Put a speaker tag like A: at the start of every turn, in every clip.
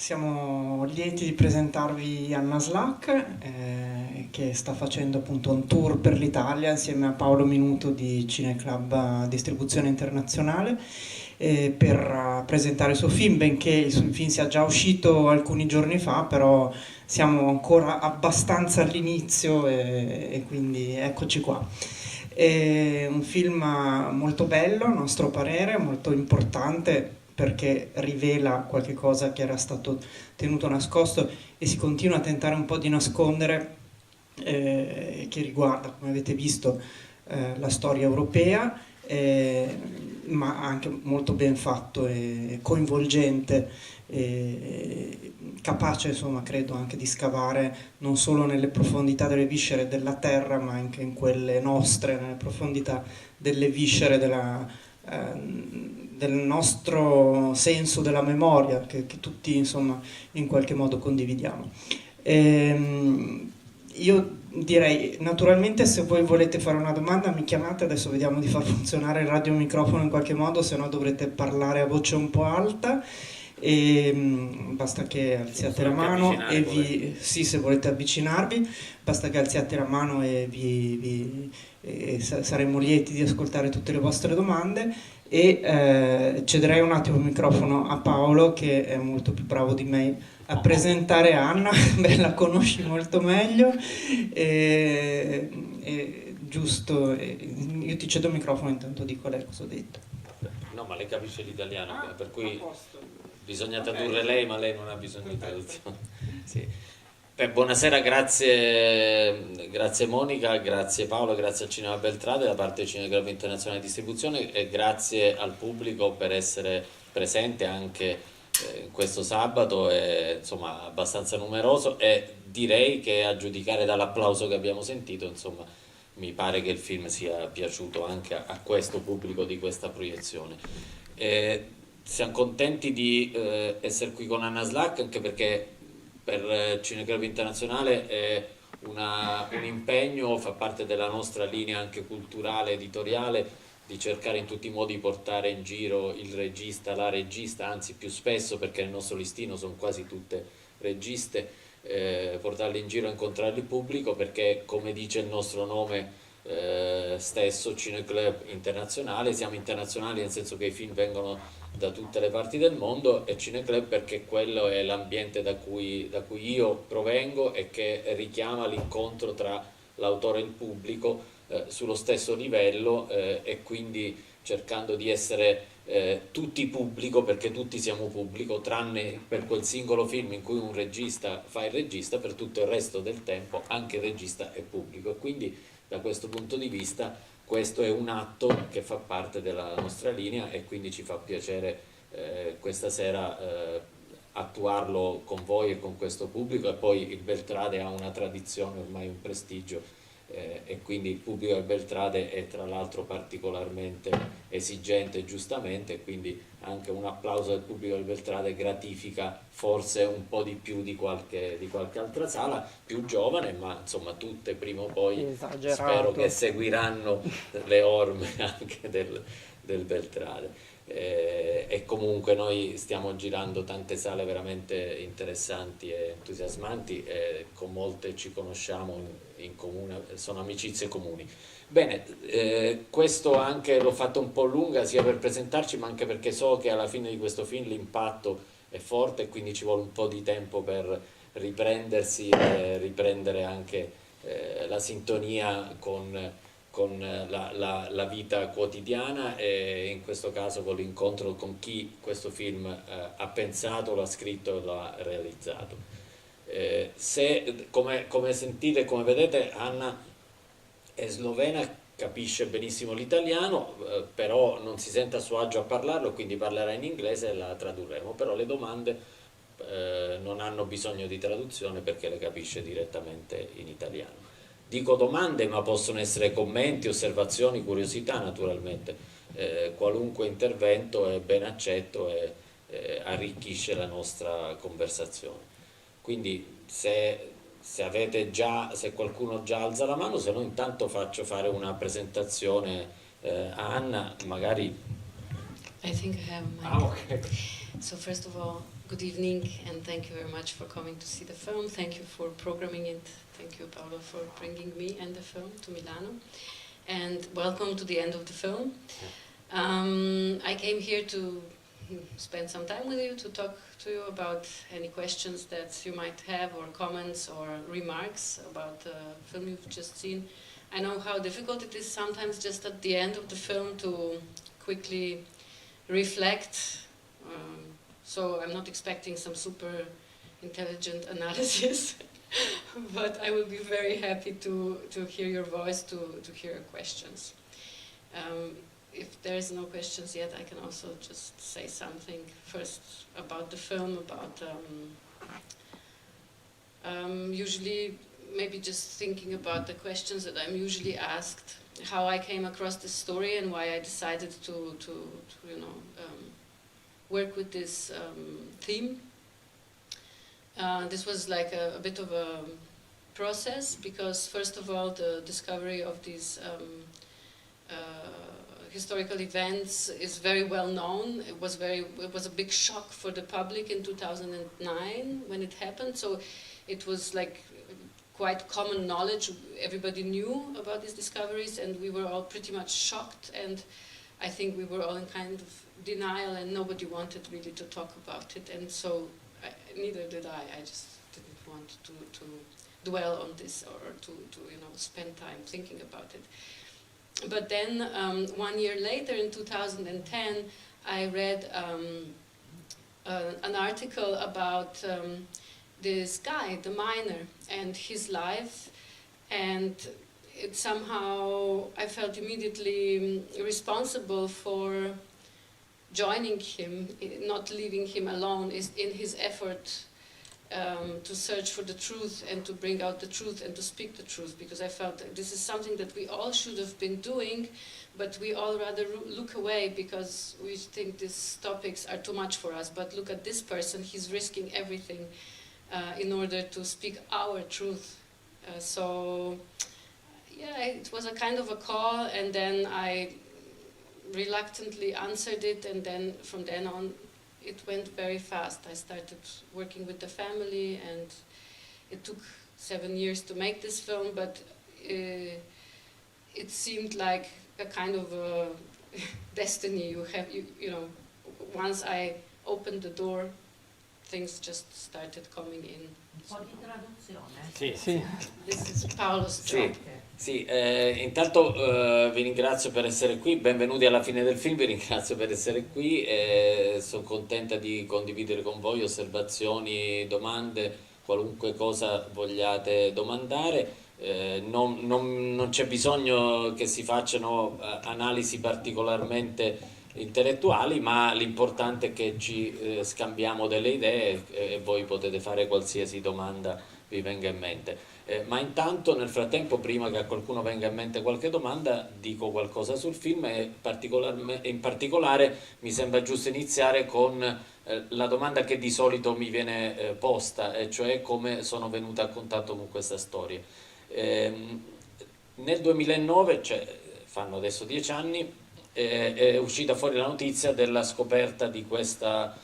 A: Siamo lieti di presentarvi Anna Slak, che sta facendo appunto un tour per l'Italia insieme a Paolo Minuto di Cineclub Distribuzione Internazionale, per presentare il suo film, benché il suo film sia già uscito alcuni giorni fa, però siamo ancora abbastanza all'inizio e quindi eccoci qua. È un film molto bello, a nostro parere, molto importante perché rivela qualche cosa che era stato tenuto nascosto e si continua a tentare un po' di nascondere, che riguarda, come avete visto, la storia europea, ma anche molto ben fatto e coinvolgente, capace, insomma, credo anche di scavare non solo nelle profondità delle viscere della terra, ma anche in quelle nostre, nelle profondità delle viscere del nostro senso della memoria, che tutti, insomma, in qualche modo condividiamo. Io direi, naturalmente, se voi volete fare una domanda mi chiamate, adesso vediamo di far funzionare il radiomicrofono in qualche modo, se no dovrete parlare a voce un po' alta. Basta che alziate la mano e sì, se volete avvicinarvi, basta che alziate la mano e saremo lieti di ascoltare tutte le vostre domande. E cederei un attimo il microfono a Paolo, che è molto più bravo di me a presentare Anna. Beh, la conosci molto meglio, giusto, io ti cedo il microfono, intanto dico lei cosa ho detto.
B: No, ma lei capisce l'italiano, per cui bisogna tradurre lei, ma lei non ha bisogno di traduzione. Sì. Buonasera, grazie Monica, grazie Paolo, grazie al Cinema Beltrade da parte del Cineclub Internazionale di Distribuzione e grazie al pubblico per essere presente anche questo sabato, insomma abbastanza numeroso, e direi che a giudicare dall'applauso che abbiamo sentito, insomma, mi pare che il film sia piaciuto anche a questo pubblico di questa proiezione. Siamo contenti di essere qui con Anna Slak, anche perché per Cineclub Internazionale è un impegno, fa parte della nostra linea anche culturale, editoriale, di cercare in tutti i modi di portare in giro il regista, la regista, anzi più spesso, perché nel nostro listino sono quasi tutte registe, portarli in giro a incontrare il pubblico, perché come dice il nostro nome stesso, Cineclub Internazionale, siamo internazionali nel senso che i film vengono da tutte le parti del mondo, e Cineclub perché quello è l'ambiente da cui io provengo e che richiama l'incontro tra l'autore e il pubblico sullo stesso livello, e quindi cercando di essere tutti pubblico, perché tutti siamo pubblico, tranne per quel singolo film in cui un regista fa il regista, per tutto il resto del tempo anche il regista è pubblico, e quindi da questo punto di vista questo è un atto che fa parte della nostra linea, e quindi ci fa piacere questa sera attuarlo con voi e con questo pubblico. E poi il Beltrade ha una tradizione, ormai un prestigio, e quindi il pubblico del Beltrade è tra l'altro particolarmente esigente, giustamente, quindi anche un applauso del pubblico del Beltrade gratifica forse un po' di più di qualche altra sala più giovane, ma insomma tutte prima o poi
A: Esagerato.
B: spero che seguiranno le orme anche del Beltrade. E comunque noi stiamo girando tante sale veramente interessanti e entusiasmanti, e con molte ci conosciamo in comune, sono amicizie comuni. Bene, questo anche l'ho fatto un po' lunga, sia per presentarci, ma anche perché so che alla fine di questo film l'impatto è forte, e quindi ci vuole un po' di tempo per riprendersi e riprendere anche la sintonia con la vita quotidiana, e in questo caso con l'incontro con chi questo film ha pensato, l'ha scritto e l'ha realizzato. Come sentite e come vedete, Anna è slovena, capisce benissimo l'italiano, però non si sente a suo agio a parlarlo, quindi parlerà in inglese e la tradurremo, però le domande non hanno bisogno di traduzione perché le capisce direttamente in italiano. Dico domande, ma possono essere commenti, osservazioni, curiosità, naturalmente. Qualunque intervento è ben accetto e arricchisce la nostra conversazione. Quindi se qualcuno già alza la mano, se no intanto faccio fare una presentazione a Anna, magari.
C: I think I have my...
B: Ok.
C: So first of all, good evening, and thank you very much for coming to see the film. Thank you for programming it. Thank you, Paolo, for bringing me and the film to Milano. And welcome to the end of the film. I came here to spend some time with you, to talk to you about any questions that you might have, or comments or remarks about the film you've just seen. I know how difficult it is sometimes just at the end of the film to quickly reflect. So I'm not expecting some super intelligent analysis, but I will be very happy to hear your voice, to hear your questions. If there's no questions yet, I can also just say something first about the film, about usually maybe just thinking about the questions that I'm usually asked, how I came across this story and why I decided to you know, work with this theme. This was like a bit of a process, because first of all, the discovery of these historical events is very well known. It was a big shock for the public in 2009 when it happened. So it was like quite common knowledge. Everybody knew about these discoveries, and we were all pretty much shocked. And I think we were all in kind of denial, and nobody wanted really to talk about it. And so neither did I. I just didn't want to dwell on this, or to you know, spend time thinking about it. But then 1 year later, in 2010, I read an article about this guy, the miner, and his life, and it somehow, I felt immediately responsible for joining him, not leaving him alone in his effort to search for the truth and to bring out the truth and to speak the truth, because I felt that this is something that we all should have been doing, but we all rather look away because we think these topics are too much for us. But look at this person, he's risking everything in order to speak our truth. So yeah, it was a kind of a call, and then I reluctantly answered it, and then from then on it went very fast. I started working with the family, and it took 7 years to make this film, but it seemed like a kind of a destiny. You know, once I opened the door, things just started coming in.
D: Un po' di traduzione.
E: Sì, sì.
C: This is Paolo's job.
B: Sì, intanto vi ringrazio per essere qui, benvenuti alla fine del film, vi ringrazio per essere qui, sono contenta di condividere con voi osservazioni, domande, qualunque cosa vogliate domandare. Non c'è bisogno che si facciano analisi particolarmente intellettuali, ma l'importante è che ci scambiamo delle idee e voi potete fare qualsiasi domanda vi venga in mente. Ma intanto, nel frattempo, prima che a qualcuno venga in mente qualche domanda, dico qualcosa sul film, e in particolare mi sembra giusto iniziare con la domanda che di solito mi viene posta, e cioè come sono venuta a contatto con questa storia. Nel 2009, cioè fanno adesso 10 anni, è uscita fuori la notizia della scoperta di questa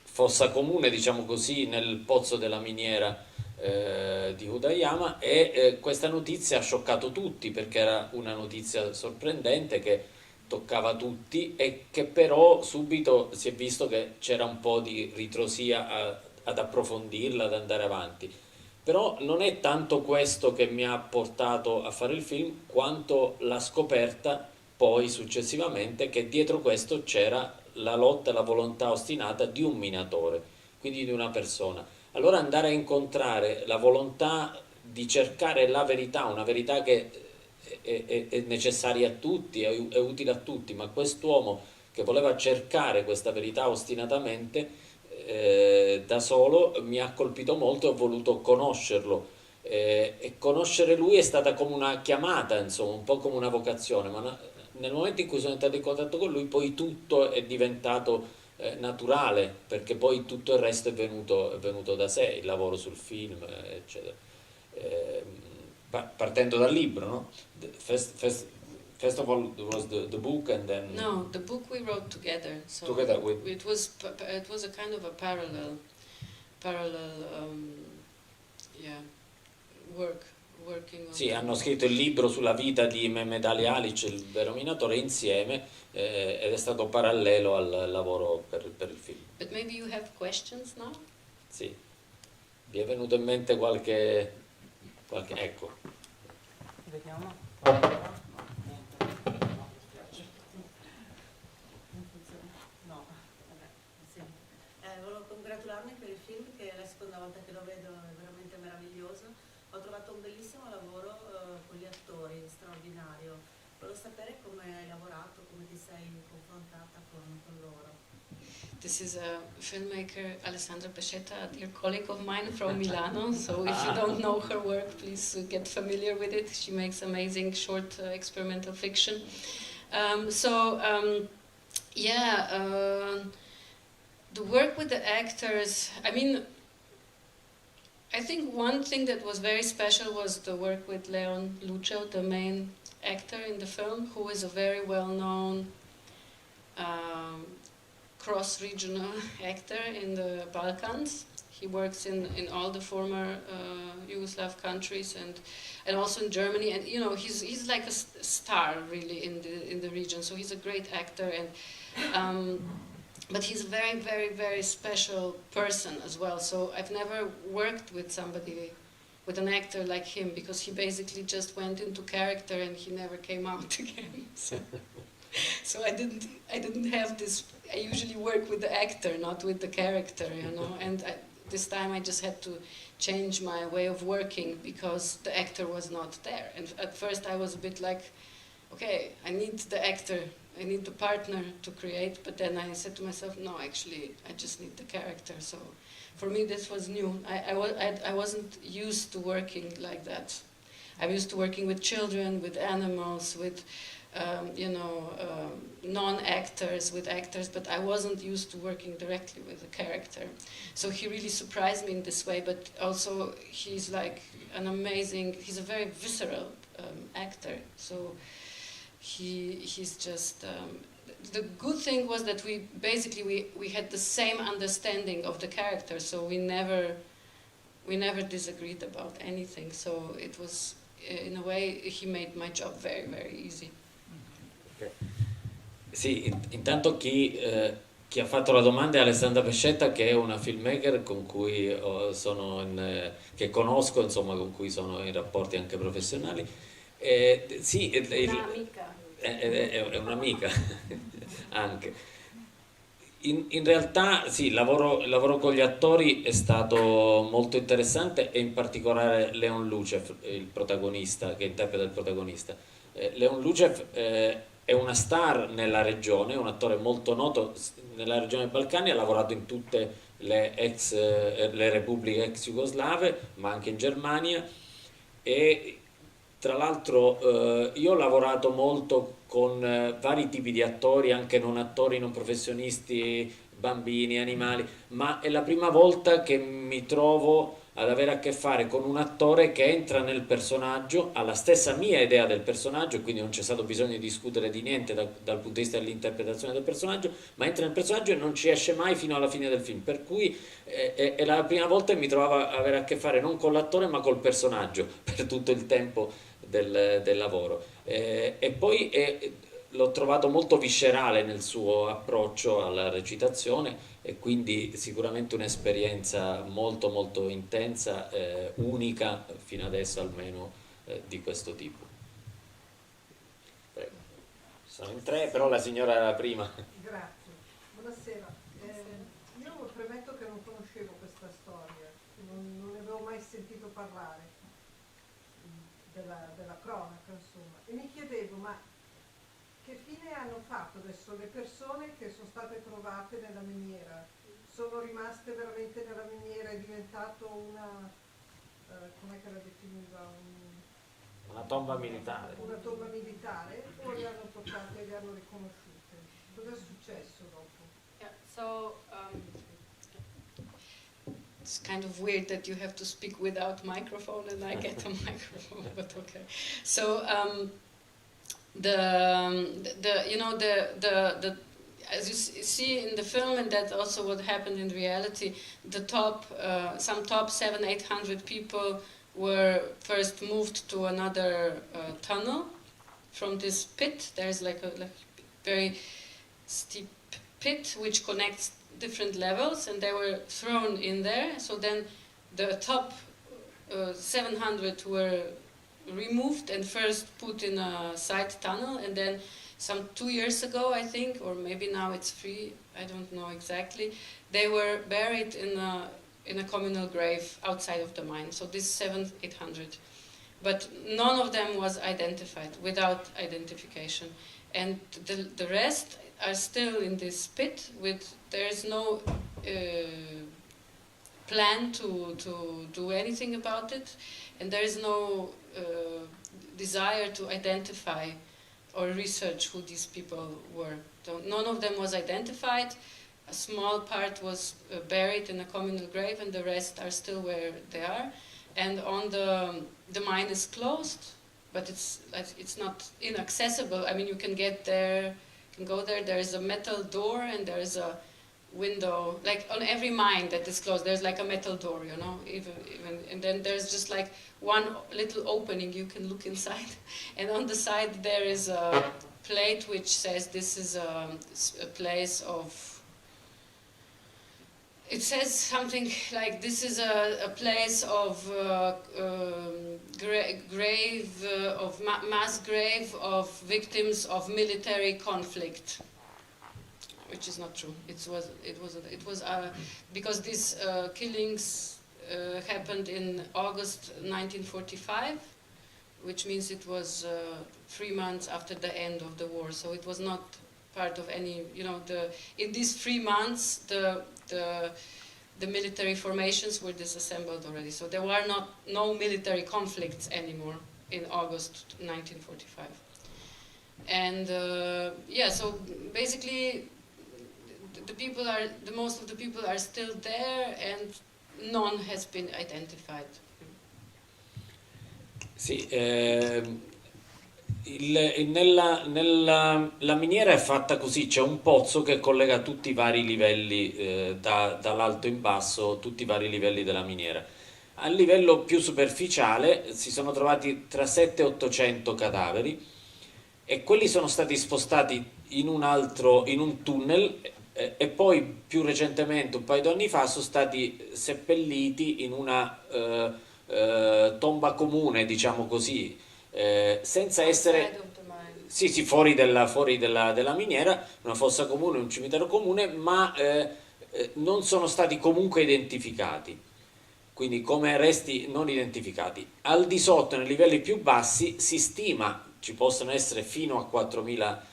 B: fossa comune, diciamo così, nel pozzo della miniera di Hudayama, e questa notizia ha scioccato tutti, perché era una notizia sorprendente che toccava tutti, e che però subito si è visto che c'era un po' di ritrosia ad approfondirla, ad andare avanti. Però non è tanto questo che mi ha portato a fare il film, quanto la scoperta poi successivamente che dietro questo c'era la lotta e la volontà ostinata di un minatore, quindi di una persona. Allora andare a incontrare la volontà di cercare la verità, una verità che è necessaria a tutti, è utile a tutti, ma quest'uomo che voleva cercare questa verità ostinatamente da solo mi ha colpito molto, e ho voluto conoscerlo, e conoscere lui è stata come una chiamata, insomma, un po' come una vocazione, ma nel momento in cui sono entrato in contatto con lui poi tutto è diventato naturale, perché poi tutto il resto è venuto da sé, il lavoro sul film, eccetera. Partendo dal libro, no? first of all, there was the book, and then
C: No, the book we wrote together. So
B: Together with-
C: it was a kind of a parallel working on.
B: sì, hanno scritto il libro sulla vita di Mehmet Ali Alic, il vero minatore, insieme, ed è stato parallelo al lavoro per il film.
C: But maybe you have questions now?
B: Sì. Vi è venuto in mente qualche ecco.
A: Vediamo.
D: No, sì. Volevo congratularmi per il film, che è la seconda volta che lo vedo, è veramente meraviglioso. Ho trovato un bellissimo lavoro con gli attori, straordinario. Volevo sapere come hai lavorato, come ti sei confrontata con loro.
C: This is a filmmaker, Alessandra Pescetta, a dear colleague of mine from Milano. So if you don't know her work, please get familiar with it. She makes amazing short experimental fiction. The work with the actors, I mean, I think one thing that was very special was the work with Leon Lucev, the main actor in the film, who is a very well-known cross-regional actor in the Balkans. He works in all the former Yugoslav countries and also in Germany. And you know, he's like a star really in the region. So he's a great actor, and but he's a very, very, very special person as well. So I've never worked with with an actor like him, because he basically just went into character and he never came out again. So I didn't have this. I usually work with the actor, not with the character, you know. And this time I just had to change my way of working because the actor was not there. And at first I was a bit like, okay, I need the actor, I need the partner to create. But then I said to myself, no, actually, I just need the character. So for me, this was new. I wasn't used to working like that. I'm used to working with children, with animals, with non-actors, with actors, but I wasn't used to working directly with a character. So he really surprised me in this way, but also he's like he's a very visceral actor. So he's just, the good thing was that we had the same understanding of the character, so we never disagreed about anything. So it was, in a way, he made my job very, very easy.
B: Sì, intanto chi ha fatto la domanda è Alessandra Pescetta, che è una filmmaker con cui che conosco, insomma, con cui sono in rapporti anche professionali. Sì,
C: Un'amica.
B: È un'amica anche. In realtà sì, il lavoro con gli attori è stato molto interessante, e in particolare Leon Lucev, il protagonista, che interpreta il protagonista. Leon Lucev è una star nella regione, è un attore molto noto nella regione dei Balcani, ha lavorato in tutte le repubbliche ex jugoslave, ma anche in Germania, e tra l'altro io ho lavorato molto con vari tipi di attori, anche non attori, non professionisti, bambini, animali, ma è la prima volta che mi trovo ad avere a che fare con un attore che entra nel personaggio, ha la stessa mia idea del personaggio, quindi non c'è stato bisogno di discutere di niente dal punto di vista dell'interpretazione del personaggio, ma entra nel personaggio e non ci esce mai fino alla fine del film, per cui è la prima volta che mi trovavo ad avere a che fare non con l'attore ma col personaggio per tutto il tempo del lavoro. E poi l'ho trovato molto viscerale nel suo approccio alla recitazione, e quindi sicuramente un'esperienza molto molto intensa, unica fino adesso almeno, di questo tipo. Prego. Sono in tre, però la signora era la prima.
E: Grazie, buonasera. Io premetto che non conoscevo questa storia, non ne avevo mai sentito parlare della cronaca, insomma, e mi chiedevo, ma che fine hanno fatto adesso le persone che sono state trovate nella miniera? Sono rimaste veramente nella miniera? È diventato una, com'è che la definiva?
B: Una tomba militare.
E: Una tomba militare, o le hanno toccate e le hanno riconosciute? Cosa è successo dopo?
C: Yeah, so it's kind of weird that you have to speak without microphone and I get a microphone, but okay. So you know, as you see in the film, and that's also what happened in reality, the top, some top 700-800 people were first moved to another tunnel from this pit. There's like a very steep pit which connects different levels, and they were thrown in there. So then the top 700 were removed and first put in a side tunnel, and then some 2 years ago, I think, or maybe now it's 3, I don't know exactly, they were buried in a communal grave outside of the mine. So this 700-800, but none of them was identified, without identification, and the rest are still in this pit. There is no plan to do anything about it, and there is no desire to identify or research who these people were. So none of them was identified. A small part was buried in a communal grave, and the rest are still where they are. And on the mine is closed, but it's not inaccessible. I mean, you can get there, you can go there. There is a metal door, and there is a window. Like on every mine that is closed, there's like a metal door, you know. Even and then there's just like one little opening you can look inside, and on the side there is a plate which says this is a place of. It says something like this is a place of mass grave of victims of military conflict, which is not true. It was because these killings happened in August 1945, which means it was 3 months after the end of the war. So it was not part of any, you know, in these 3 months the military formations were disassembled already. So there were no military conflicts anymore in August 1945. And yeah, so basically most of the people are still there, and none has been identified.
B: Sì, la miniera è fatta così, c'è un pozzo che collega tutti i vari livelli, dall'alto in basso, tutti i vari livelli della miniera. A livello più superficiale si sono trovati tra 700 e 800 cadaveri, e quelli sono stati spostati in un tunnel, e poi più recentemente, un paio di anni fa, sono stati seppelliti in una tomba comune, diciamo così, senza essere fuori della miniera, una fossa comune, un cimitero comune, ma non sono stati comunque identificati, quindi come resti non identificati. Al di sotto, nei livelli più bassi, si stima ci possono essere fino a 4000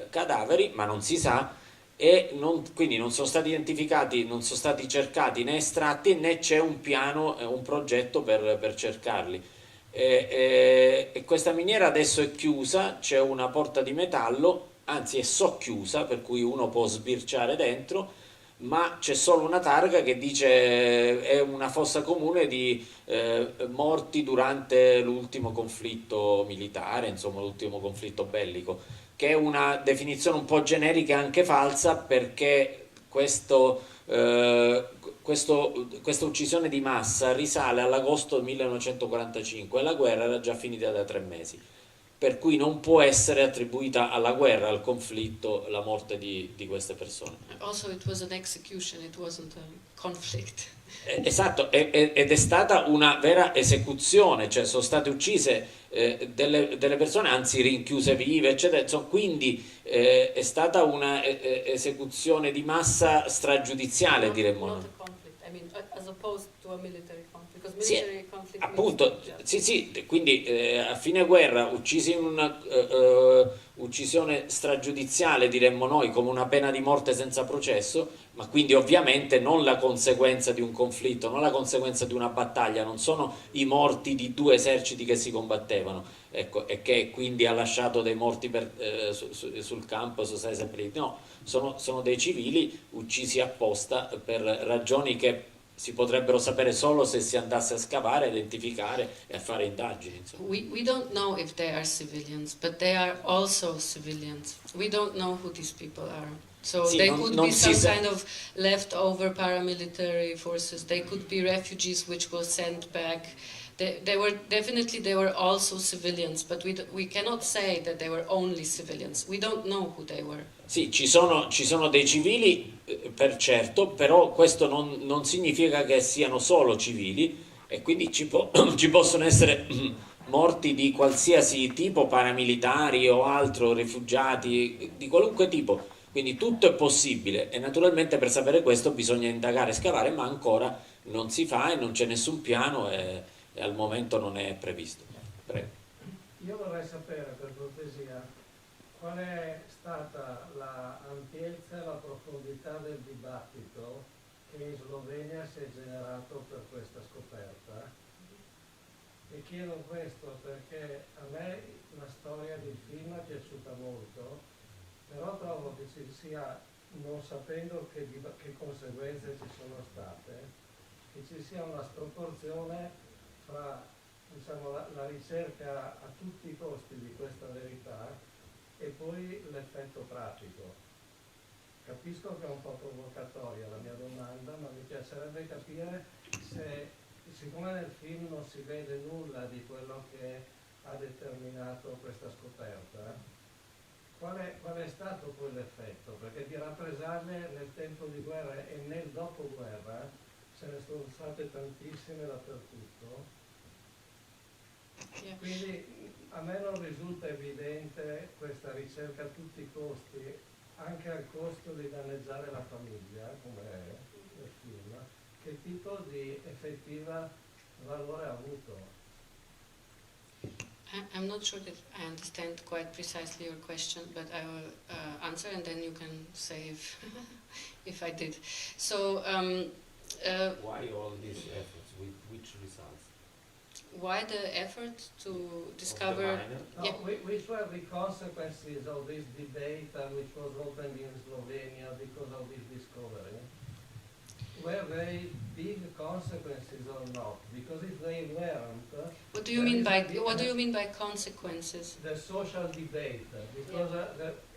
B: cadaveri, ma non si sa, e quindi non sono stati identificati, non sono stati cercati né estratti, né c'è un piano, un progetto per cercarli. E questa miniera adesso è chiusa, c'è una porta di metallo, anzi è socchiusa, per cui uno può sbirciare dentro, ma c'è solo una targa che dice è una fossa comune di morti durante l'ultimo conflitto militare, insomma l'ultimo conflitto bellico, che è una definizione un po' generica e anche falsa, perché questa uccisione di massa risale all'agosto 1945 e la guerra era già finita da 3 mesi, per cui non può essere attribuita alla guerra, al conflitto, la morte di queste persone.
C: Also it was an execution, it wasn't a conflict.
B: Esatto, ed è stata una vera esecuzione, cioè sono state uccise delle persone, anzi rinchiuse vive, eccetera. Insomma, quindi è stata una esecuzione di massa stragiudiziale, diremmo.
C: Not a conflict. I mean, as opposed to a military conflict, because
B: Sì,
C: military conflict
B: appunto, sì, quindi a fine guerra uccisi in una uccisione stragiudiziale, diremmo noi, come una pena di morte senza processo, ma quindi ovviamente non la conseguenza di un conflitto, non la conseguenza di una battaglia, non sono i morti di 2 eserciti che si combattevano, ecco, e che quindi ha lasciato dei morti sul campo, sono stati seppelliti. No, sono dei civili uccisi apposta per ragioni che si potrebbero sapere solo se si andasse a scavare, a identificare e a fare indagini.
C: We don't know if they are civilians, but they are also civilians. We don't know who these people are. So
B: Sì,
C: they
B: non-
C: could
B: non
C: be
B: si
C: some
B: sa-
C: kind of leftover paramilitary forces. They could be refugees which were sent back. They were also civilians, but we cannot say that they were only civilians. We don't know who they were.
B: Sì, ci sono dei civili, per certo, però questo non significa che siano solo civili e quindi ci possono essere morti di qualsiasi tipo, paramilitari o altro, rifugiati, di qualunque tipo. Quindi tutto è possibile e naturalmente per sapere questo bisogna indagare, scavare, ma ancora non si fa e non c'è nessun piano e al momento non è previsto. Prego.
F: Io vorrei sapere, per cortesia, qual è stata la ampiezza e la profondità del dibattito che in Slovenia si è generato per questa scoperta. E chiedo questo perché a me la storia del film è piaciuta molto, però trovo che ci sia, non sapendo che conseguenze ci sono state, che ci sia una sproporzione fra, diciamo, la ricerca a tutti i costi di questa verità e poi l'effetto pratico. Capisco che è un po' provocatoria la mia domanda, ma mi piacerebbe capire se, siccome nel film non si vede nulla di quello che ha determinato questa scoperta, qual è stato quell'effetto? Perché di rappresaglie nel tempo di guerra e nel dopoguerra ce ne sono state tantissime dappertutto.
C: Yeah.
F: Quindi a me non risulta evidente questa ricerca a tutti i costi, anche al costo di danneggiare la famiglia, come è nel film, che tipo di effettiva valore ha avuto.
C: I'm not sure that I understand quite precisely your question, but I will answer and then you can say if I did. So,
B: Why all these efforts? With which results?
C: why the effort to discover?
F: No,
C: Yeah.
F: which were the consequences of this debate which was opened in Slovenia because of this discovery? Were they big consequences or not? Because if they weren't,
C: What do you mean by consequences?
F: the social debate, because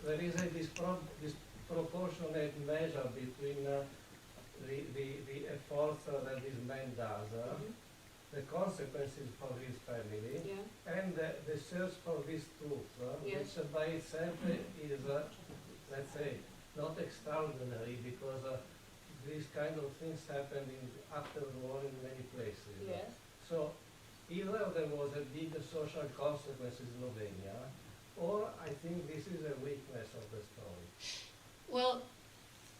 F: there is a disproportionate measure between the efforts that this man does, the consequences for his family,
C: Yeah.
F: and the search for this truth,
C: Yes.
F: which by itself is, let's say, not extraordinary, because these kind of things happened after the war in many places.
C: Yes.
F: So either there was a big social consequence in Slovenia, or I think this is a weakness of the story.
C: Well,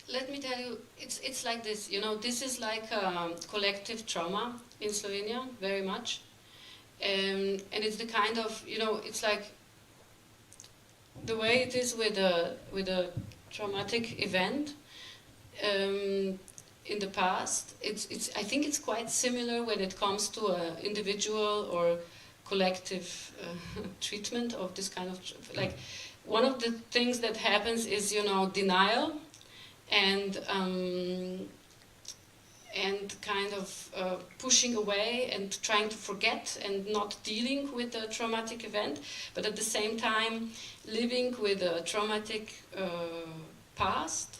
C: let me tell you, it's like this. You know, this is like collective trauma in Slovenia, very much, and it's the kind of, you know, it's like the way it is with a traumatic event. In the past, I think it's quite similar when it comes to an individual or collective treatment of this kind of, like, one of the things that happens is, you know, denial and kind of pushing away and trying to forget and not dealing with the traumatic event, but at the same time living with a traumatic past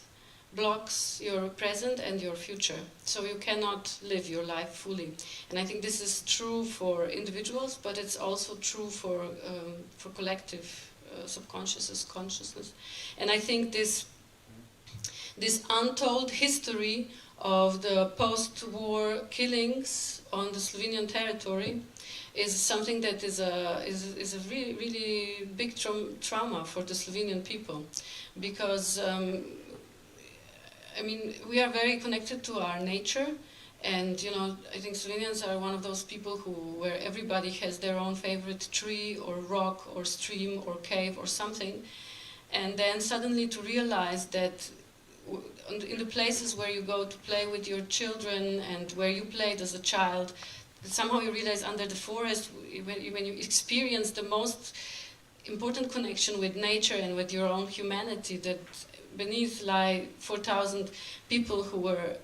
C: blocks your present and your future, so you cannot live your life fully. And I think this is true for individuals, but it's also true for collective subconscious consciousness. And I think this untold history of the post-war killings on the Slovenian territory is something that is a really, really big trauma for the Slovenian people, because I mean, we are very connected to our nature, and, you know, I think Slovenians are one of those people where everybody has their own favorite tree or rock or stream or cave or something, and then suddenly to realize that in the places where you go to play with your children and where you played as a child, that somehow you realize under the forest, when you experience the most important connection with nature and with your own humanity, that beneath lie 4,000 people who were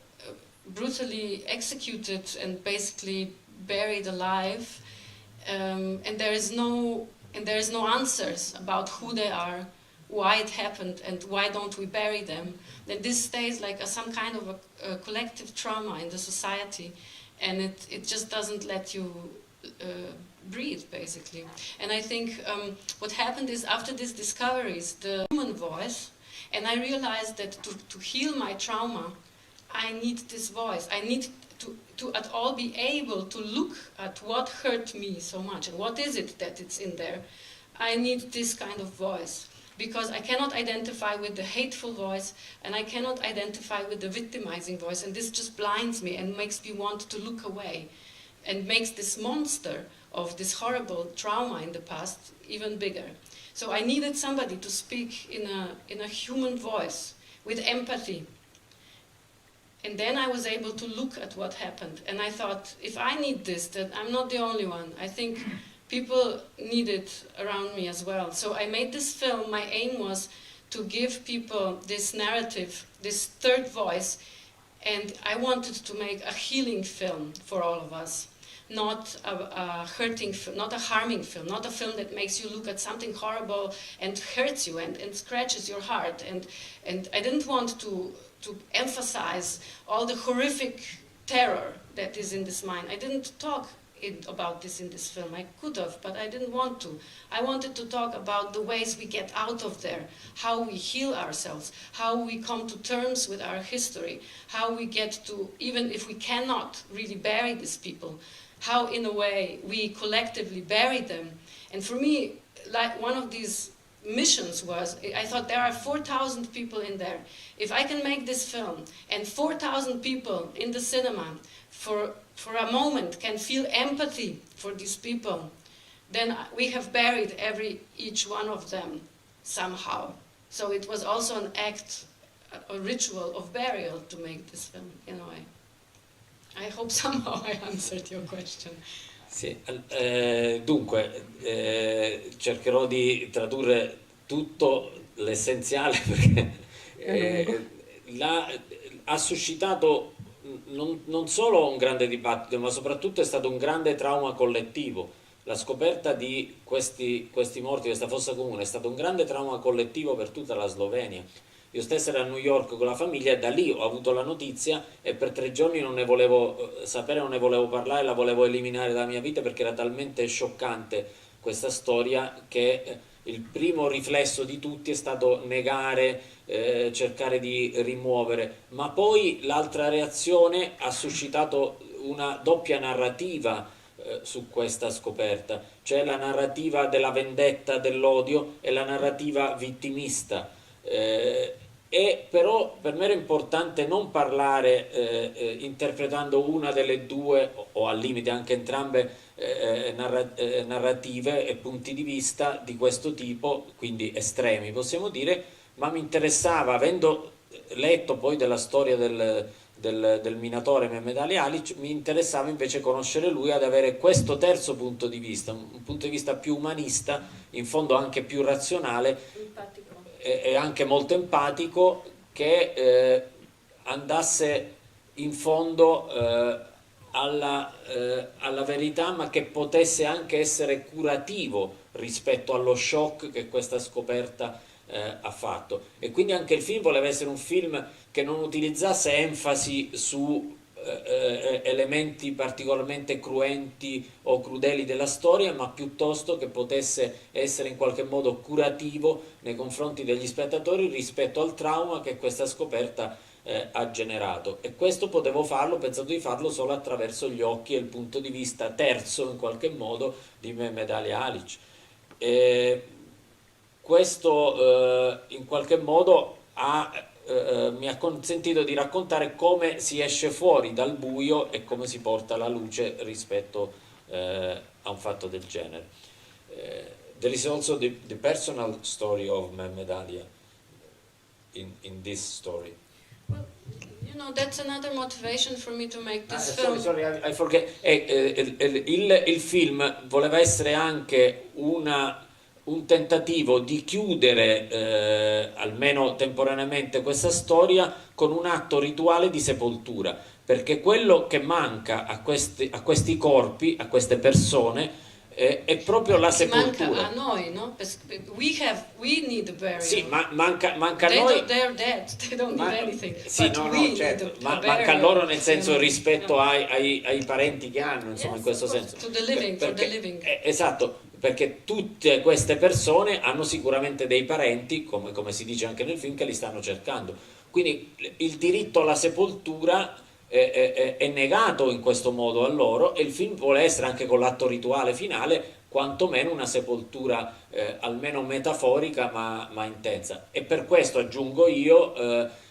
C: brutally executed and basically buried alive, and there is no answers about who they are, why it happened, and why don't we bury them. Then this stays like some kind of a collective trauma in the society, and it just doesn't let you breathe, basically. And I think what happened is, after these discoveries, the human voice, and I realized that to heal my trauma, I need this voice. I need to at all be able to look at what hurt me so much, and what is it that it's in there. I need this kind of voice, because I cannot identify with the hateful voice, and I cannot identify with the victimizing voice, and this just blinds me and makes me want to look away, and makes this monster of this horrible trauma in the past even bigger. So I needed somebody to speak in a human voice, with empathy. And then I was able to look at what happened, and I thought, if I need this, then I'm not the only one. I think people need it around me as well. So I made this film. My aim was to give people this narrative, this third voice, and I wanted to make a healing film for all of us. Not a hurting film, not a harming film, not a film that makes you look at something horrible and hurts you and scratches your heart. And I didn't want to emphasize all the horrific terror that is in this mind. I didn't talk about this in this film. I could have, but I didn't want to. I wanted to talk about the ways we get out of there, how we heal ourselves, how we come to terms with our history, how we get to, even if we cannot really bury these people, how in a way we collectively bury them. And for me, like, one of these missions was, I thought, there are 4,000 people in there. If I can make this film and 4,000 people in the cinema for a moment can feel empathy for these people, then we have buried each one of them somehow. So it was also an act, a ritual of burial to make this film, in a way. I hope somehow I answered your question.
B: Sì, dunque cercherò di tradurre tutto l'essenziale, perché ha suscitato non solo un grande dibattito, ma soprattutto è stato un grande trauma collettivo. La scoperta di questi morti, questa fossa comune, è stato un grande trauma collettivo per tutta la Slovenia. Io stesso ero a New York con la famiglia e da lì ho avuto la notizia e per 3 giorni non ne volevo sapere, non ne volevo parlare, la volevo eliminare dalla mia vita perché era talmente scioccante questa storia che il primo riflesso di tutti è stato negare, cercare di rimuovere, ma poi l'altra reazione ha suscitato una doppia narrativa su questa scoperta, cioè la narrativa della vendetta, dell'odio e la narrativa vittimista. E però per me era importante non parlare interpretando una delle due o al limite anche entrambe narrative e punti di vista di questo tipo, quindi estremi possiamo dire, ma mi interessava, avendo letto poi della storia del minatore Mehmet Ali Alic, mi interessava invece conoscere lui, ad avere questo terzo punto di vista, un punto di vista più umanista, in fondo anche più razionale e anche molto empatico, che andasse in fondo alla verità, ma che potesse anche essere curativo rispetto allo shock che questa scoperta ha fatto. E quindi anche il film voleva essere un film che non utilizzasse enfasi su elementi particolarmente cruenti o crudeli della storia, ma piuttosto che potesse essere in qualche modo curativo nei confronti degli spettatori rispetto al trauma che questa scoperta ha generato. E questo potevo farlo, ho pensato di farlo solo attraverso gli occhi e il punto di vista terzo in qualche modo di Mehmet Ali Alic. Questo in qualche modo mi ha consentito di raccontare come si esce fuori dal buio e come si porta alla luce rispetto a un fatto del genere. There is also the personal story of Mehmet Ali in this story.
C: Well, you know, that's another motivation for me to make this film.
B: Sorry, I forget. Il film voleva essere anche un tentativo di chiudere almeno temporaneamente questa storia con un atto rituale di sepoltura, perché quello che manca a questi corpi, a queste persone, è proprio la sepoltura.
C: Manca a noi, no? We need a burial.
B: Sì, manca a
C: they
B: noi.
C: They're dead, they don't need anything.
B: Sì,
C: but
B: no,
C: we
B: certo,
C: need
B: manca a loro nel senso
C: you know,
B: rispetto ai parenti che hanno, insomma,
C: yes,
B: in questo
C: of course,
B: senso.
C: to the living, for the living.
B: Esatto, perché tutte queste persone hanno sicuramente dei parenti, come si dice anche nel film, che li stanno cercando. Quindi il diritto alla sepoltura è negato in questo modo a loro, e il film vuole essere, anche con l'atto rituale finale, quantomeno una sepoltura almeno metaforica ma intensa. E per questo aggiungo io,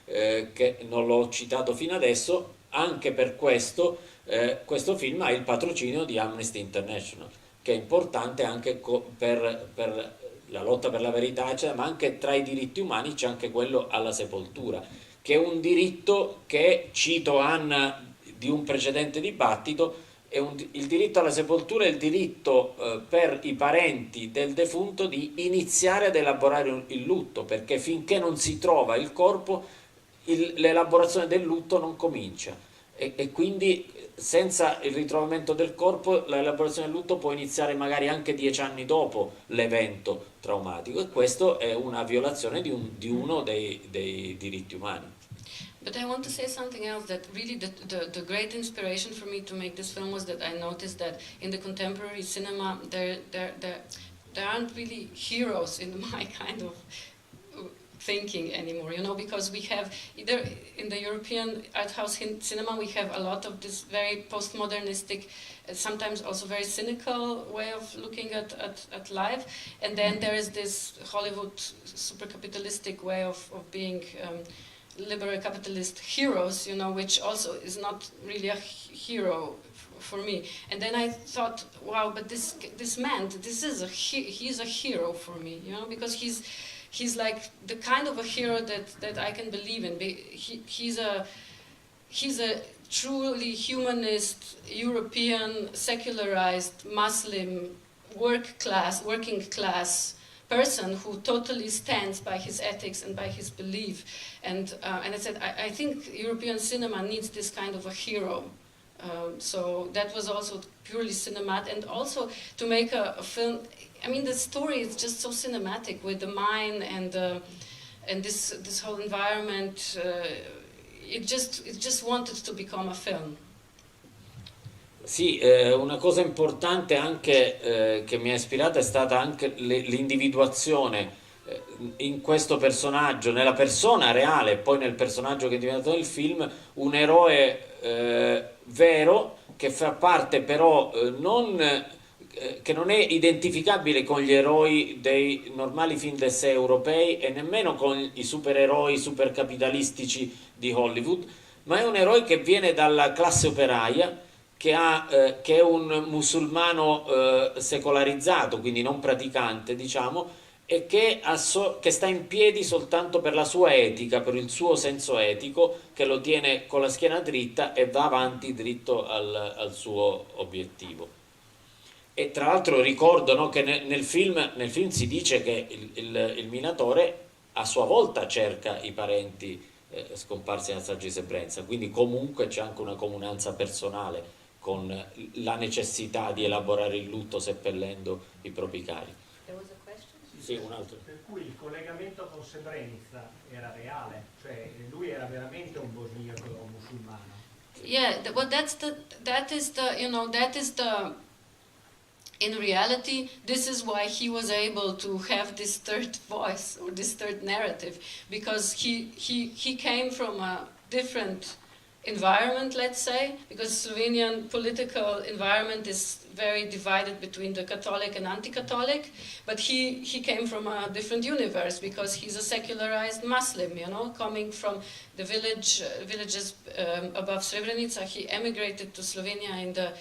B: che non l'ho citato fino adesso, anche per questo film ha il patrocinio di Amnesty International, che è importante anche per la lotta per la verità, eccetera, ma anche tra i diritti umani c'è anche quello alla sepoltura, che è un diritto che, cito Anna di un precedente dibattito, il diritto alla sepoltura è il diritto per i parenti del defunto di iniziare ad elaborare il lutto, perché finché non si trova il corpo l'elaborazione del lutto non comincia, e quindi senza il ritrovamento del corpo l'elaborazione del lutto può iniziare magari anche 10 anni dopo l'evento traumatico, e questo è una violazione di uno dei diritti umani.
C: But I want to say something else, that really the great inspiration for me to make this film was that I noticed that in the contemporary cinema there aren't really heroes in my kind of thinking anymore, you know, because we have, either in the European art house cinema, we have a lot of this very postmodernistic, sometimes also very cynical way of looking at life, and then there is this Hollywood super capitalistic way of being liberal capitalist heroes, you know, which also is not really a hero for me. And then I thought, wow, but this man, he's a hero for me, you know, because he's like the kind of a hero that I can believe in. He's a truly humanist, European, secularized, Muslim, working class person who totally stands by his ethics and by his belief. And I said, I think European cinema needs this kind of a hero. So that was also purely cinematic, and also to make a film. I mean, the story is just so cinematic with the mine and this whole environment. It just wanted to become a film.
B: Sì, una cosa importante anche che mi ha ispirato è stata anche l'individuazione in questo personaggio, nella persona reale e poi nel personaggio che è diventato nel film, un eroe vero, che fa parte però che non è identificabile con gli eroi dei normali film d'essai europei e nemmeno con i supereroi supercapitalistici di Hollywood, ma è un eroe che viene dalla classe operaia, che è un musulmano secolarizzato, quindi non praticante, diciamo, e che sta in piedi soltanto per la sua etica, per il suo senso etico, che lo tiene con la schiena dritta e va avanti dritto al suo obiettivo. E tra l'altro ricordo, no, che nel film si dice che il minatore a sua volta cerca i parenti scomparsi nella strage di Srebrenica, quindi comunque c'è anche una comunanza personale con la necessità di elaborare il lutto seppellendo i propri cari. Sì, un altro.
G: Per cui il collegamento con Srebrenica era reale, cioè lui era veramente un bosniaco musulmano.
C: Yeah, well, in reality, this is why he was able to have this third voice or this third narrative, because he came from a different environment, let's say, because Slovenian political environment is very divided between the Catholic and anti-Catholic, but he came from a different universe because he's a secularized Muslim, you know, coming from the villages above Srebrenica. He emigrated to Slovenia in the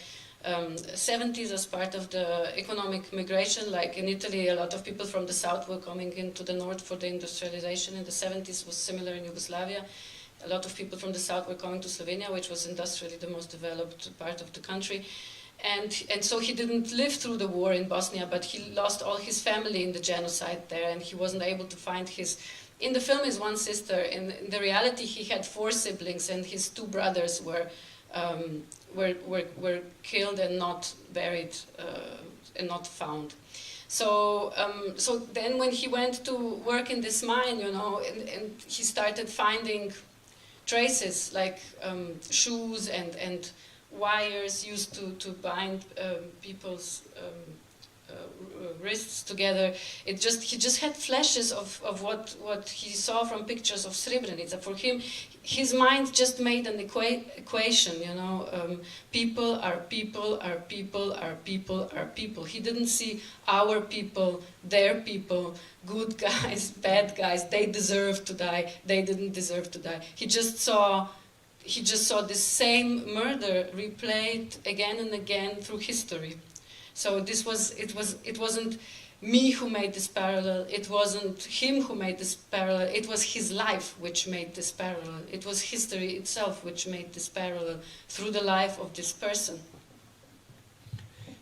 C: 70s as part of the economic migration. Like in Italy, a lot of people from the south were coming into the north for the industrialization. In the 70s was similar in Yugoslavia. A lot of people from the south were coming to Slovenia, which was industrially the most developed part of the country. and so he didn't live through the war in Bosnia, but he lost all his family in the genocide there, and he wasn't able to find his... In the film is one sister, in the reality he had 4 siblings, and his 2 brothers were killed and not buried and not found. So, so then when he went to work in this mine, you know, and he started finding traces like shoes and wires used to bind people's wrists together. He just had flashes of what he saw from pictures of Srebrenica. For him, his mind just made an equation, you know, people are people, are people, are people, are people. He didn't see our people, their people, good guys, bad guys, they deserve to die, they didn't deserve to die. He just saw the same murder replayed again and again through history. So it wasn't me who made this parallel, it wasn't him who made this parallel, it was his life which made this parallel, it was history itself which made this parallel through the life of this person.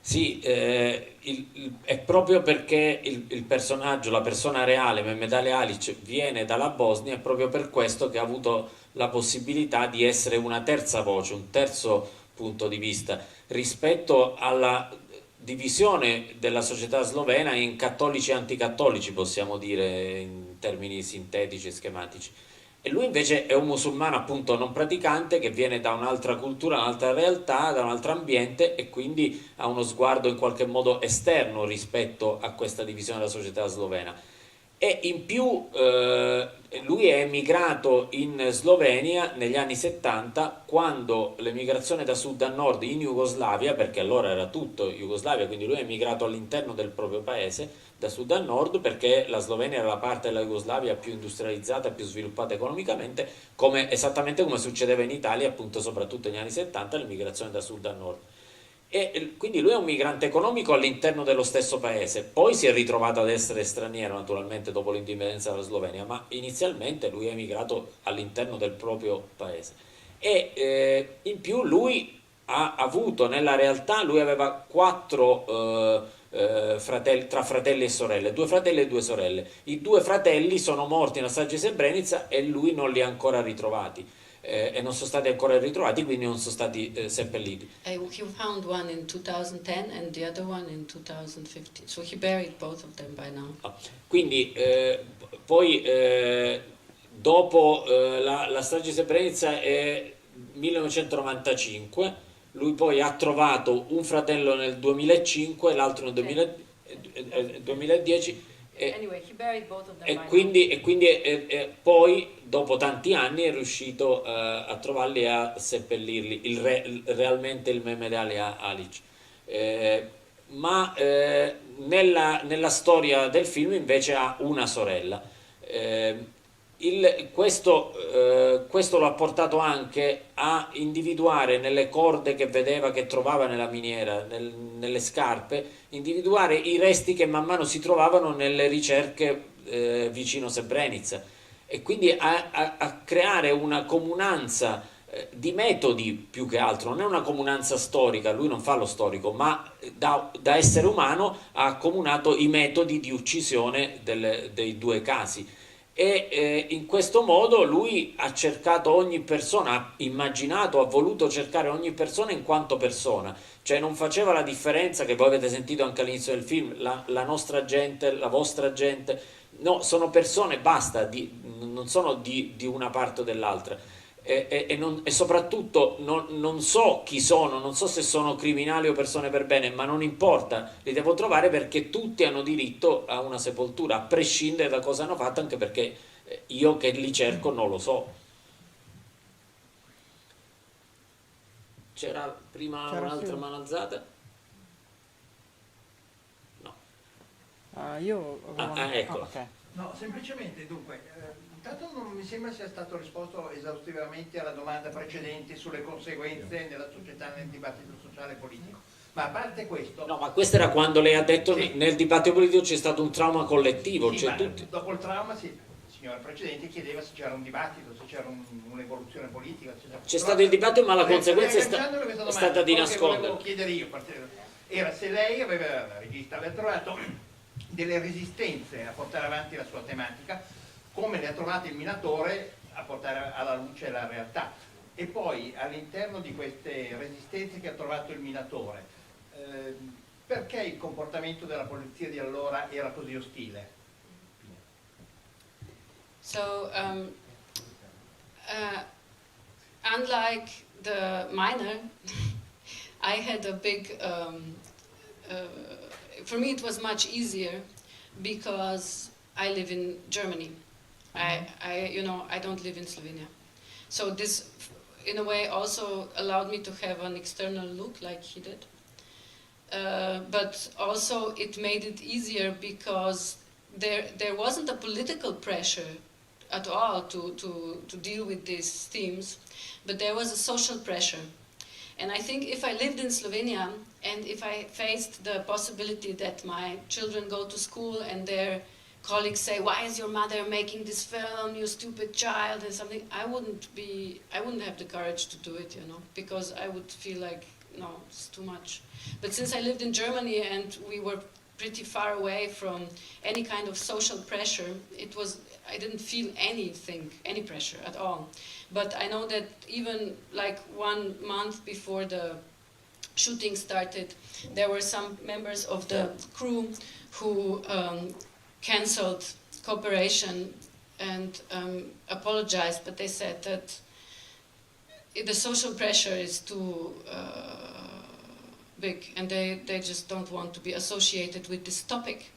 B: Sì, è proprio perché il personaggio, la persona reale, Mehmet Ali Alić, viene dalla Bosnia, è proprio per questo che ha avuto la possibilità di essere una terza voce, un terzo punto di vista rispetto alla divisione della società slovena in cattolici e anticattolici, possiamo dire in termini sintetici e schematici. E lui invece è un musulmano appunto non praticante che viene da un'altra cultura, un'altra realtà, da un altro ambiente e quindi ha uno sguardo in qualche modo esterno rispetto a questa divisione della società slovena. E in più lui è emigrato in Slovenia negli anni 70 quando l'emigrazione da sud a nord in Jugoslavia, perché allora era tutto Jugoslavia, quindi lui è emigrato all'interno del proprio paese da sud a nord perché la Slovenia era la parte della Jugoslavia più industrializzata, più sviluppata economicamente, esattamente come succedeva in Italia appunto soprattutto negli anni 70 l'emigrazione da sud a nord. E quindi lui è un migrante economico all'interno dello stesso paese, poi si è ritrovato ad essere straniero naturalmente dopo l'indipendenza della Slovenia, ma inizialmente lui è emigrato all'interno del proprio paese. E in più lui ha avuto nella realtà, lui aveva 4 fratelli, tra fratelli e sorelle, 2 fratelli e 2 sorelle. I 2 fratelli sono morti nella strage di Srebrenica e lui non li ha ancora ritrovati. E non sono stati ancora ritrovati, quindi non sono stati seppelliti.
C: He found one in 2010 and the other one in 2015, so he buried both of them by now.
B: Quindi poi dopo la strage di Srebrenica è 1995, lui poi ha trovato un fratello nel 2005 l'altro nel 2010
C: Anyway, he buried both of them
B: e quindi poi dopo tanti anni è riuscito a trovarli e a seppellirli, realmente il Mehmet Ali Alić. Ma nella storia del film invece ha una sorella. Questo lo ha portato anche a individuare nelle corde che vedeva, che trovava nella miniera, nelle scarpe, individuare i resti che man mano si trovavano nelle ricerche vicino Srebrenica e quindi a creare una comunanza di metodi più che altro, non è una comunanza storica, lui non fa lo storico, ma da essere umano ha accomunato i metodi di uccisione dei 2 casi. E in questo modo lui ha cercato ogni persona, ha immaginato, ha voluto cercare ogni persona in quanto persona, cioè non faceva la differenza che voi avete sentito anche all'inizio del film, la nostra gente, la vostra gente, no, sono persone, basta, non sono di una parte o dell'altra. E soprattutto non so chi sono, non so se sono criminali o persone per bene, ma non importa, li devo trovare perché tutti hanno diritto a una sepoltura, a prescindere da cosa hanno fatto, anche perché io che li cerco non lo so. C'era prima un'altra mano alzata? No.
H: Io
B: eccola.
H: okay.
I: No, semplicemente dunque, intanto non mi sembra sia stato risposto esaustivamente alla domanda precedente sulle conseguenze nella società, nel dibattito sociale e politico. Ma a parte questo...
B: No, ma questo era quando lei ha detto sì, nel dibattito politico c'è stato un trauma collettivo.
I: Sì,
B: cioè tutti...
I: dopo il trauma sì. signore precedenti, chiedeva se c'era un dibattito, se c'era un'evoluzione politica.
B: C'è stato il dibattito, ma la conseguenza è
I: è
B: stata di nascondere.
I: Volevo chiedere io, era se lei aveva, la regista, aveva trovato delle resistenze a portare avanti la sua tematica, come le ha trovate il Minatore a portare alla luce la realtà. E poi all'interno di queste resistenze che ha trovato il Minatore, perché il comportamento della polizia di allora era così ostile?
C: So, unlike the miner, I had a big, for me it was much easier because I live in Germany. I don't live in Slovenia. So this, in a way, also allowed me to have an external look like he did. But also it made it easier because there wasn't a political pressure at all to deal with these themes, but there was a social pressure. And I think if I lived in Slovenia and if I faced the possibility that my children go to school and their colleagues say, "Why is your mother making this film, you stupid child," and something, I wouldn't have the courage to do it, because I would feel like, no, it's too much. But since I lived in Germany and we were pretty far away from any kind of social pressure, I didn't feel any pressure at all. But I know that even like 1 month before the shooting started, there were some members of the crew who cancelled cooperation and apologized, but they said that the social pressure is too big and they just don't want to be associated with this topic.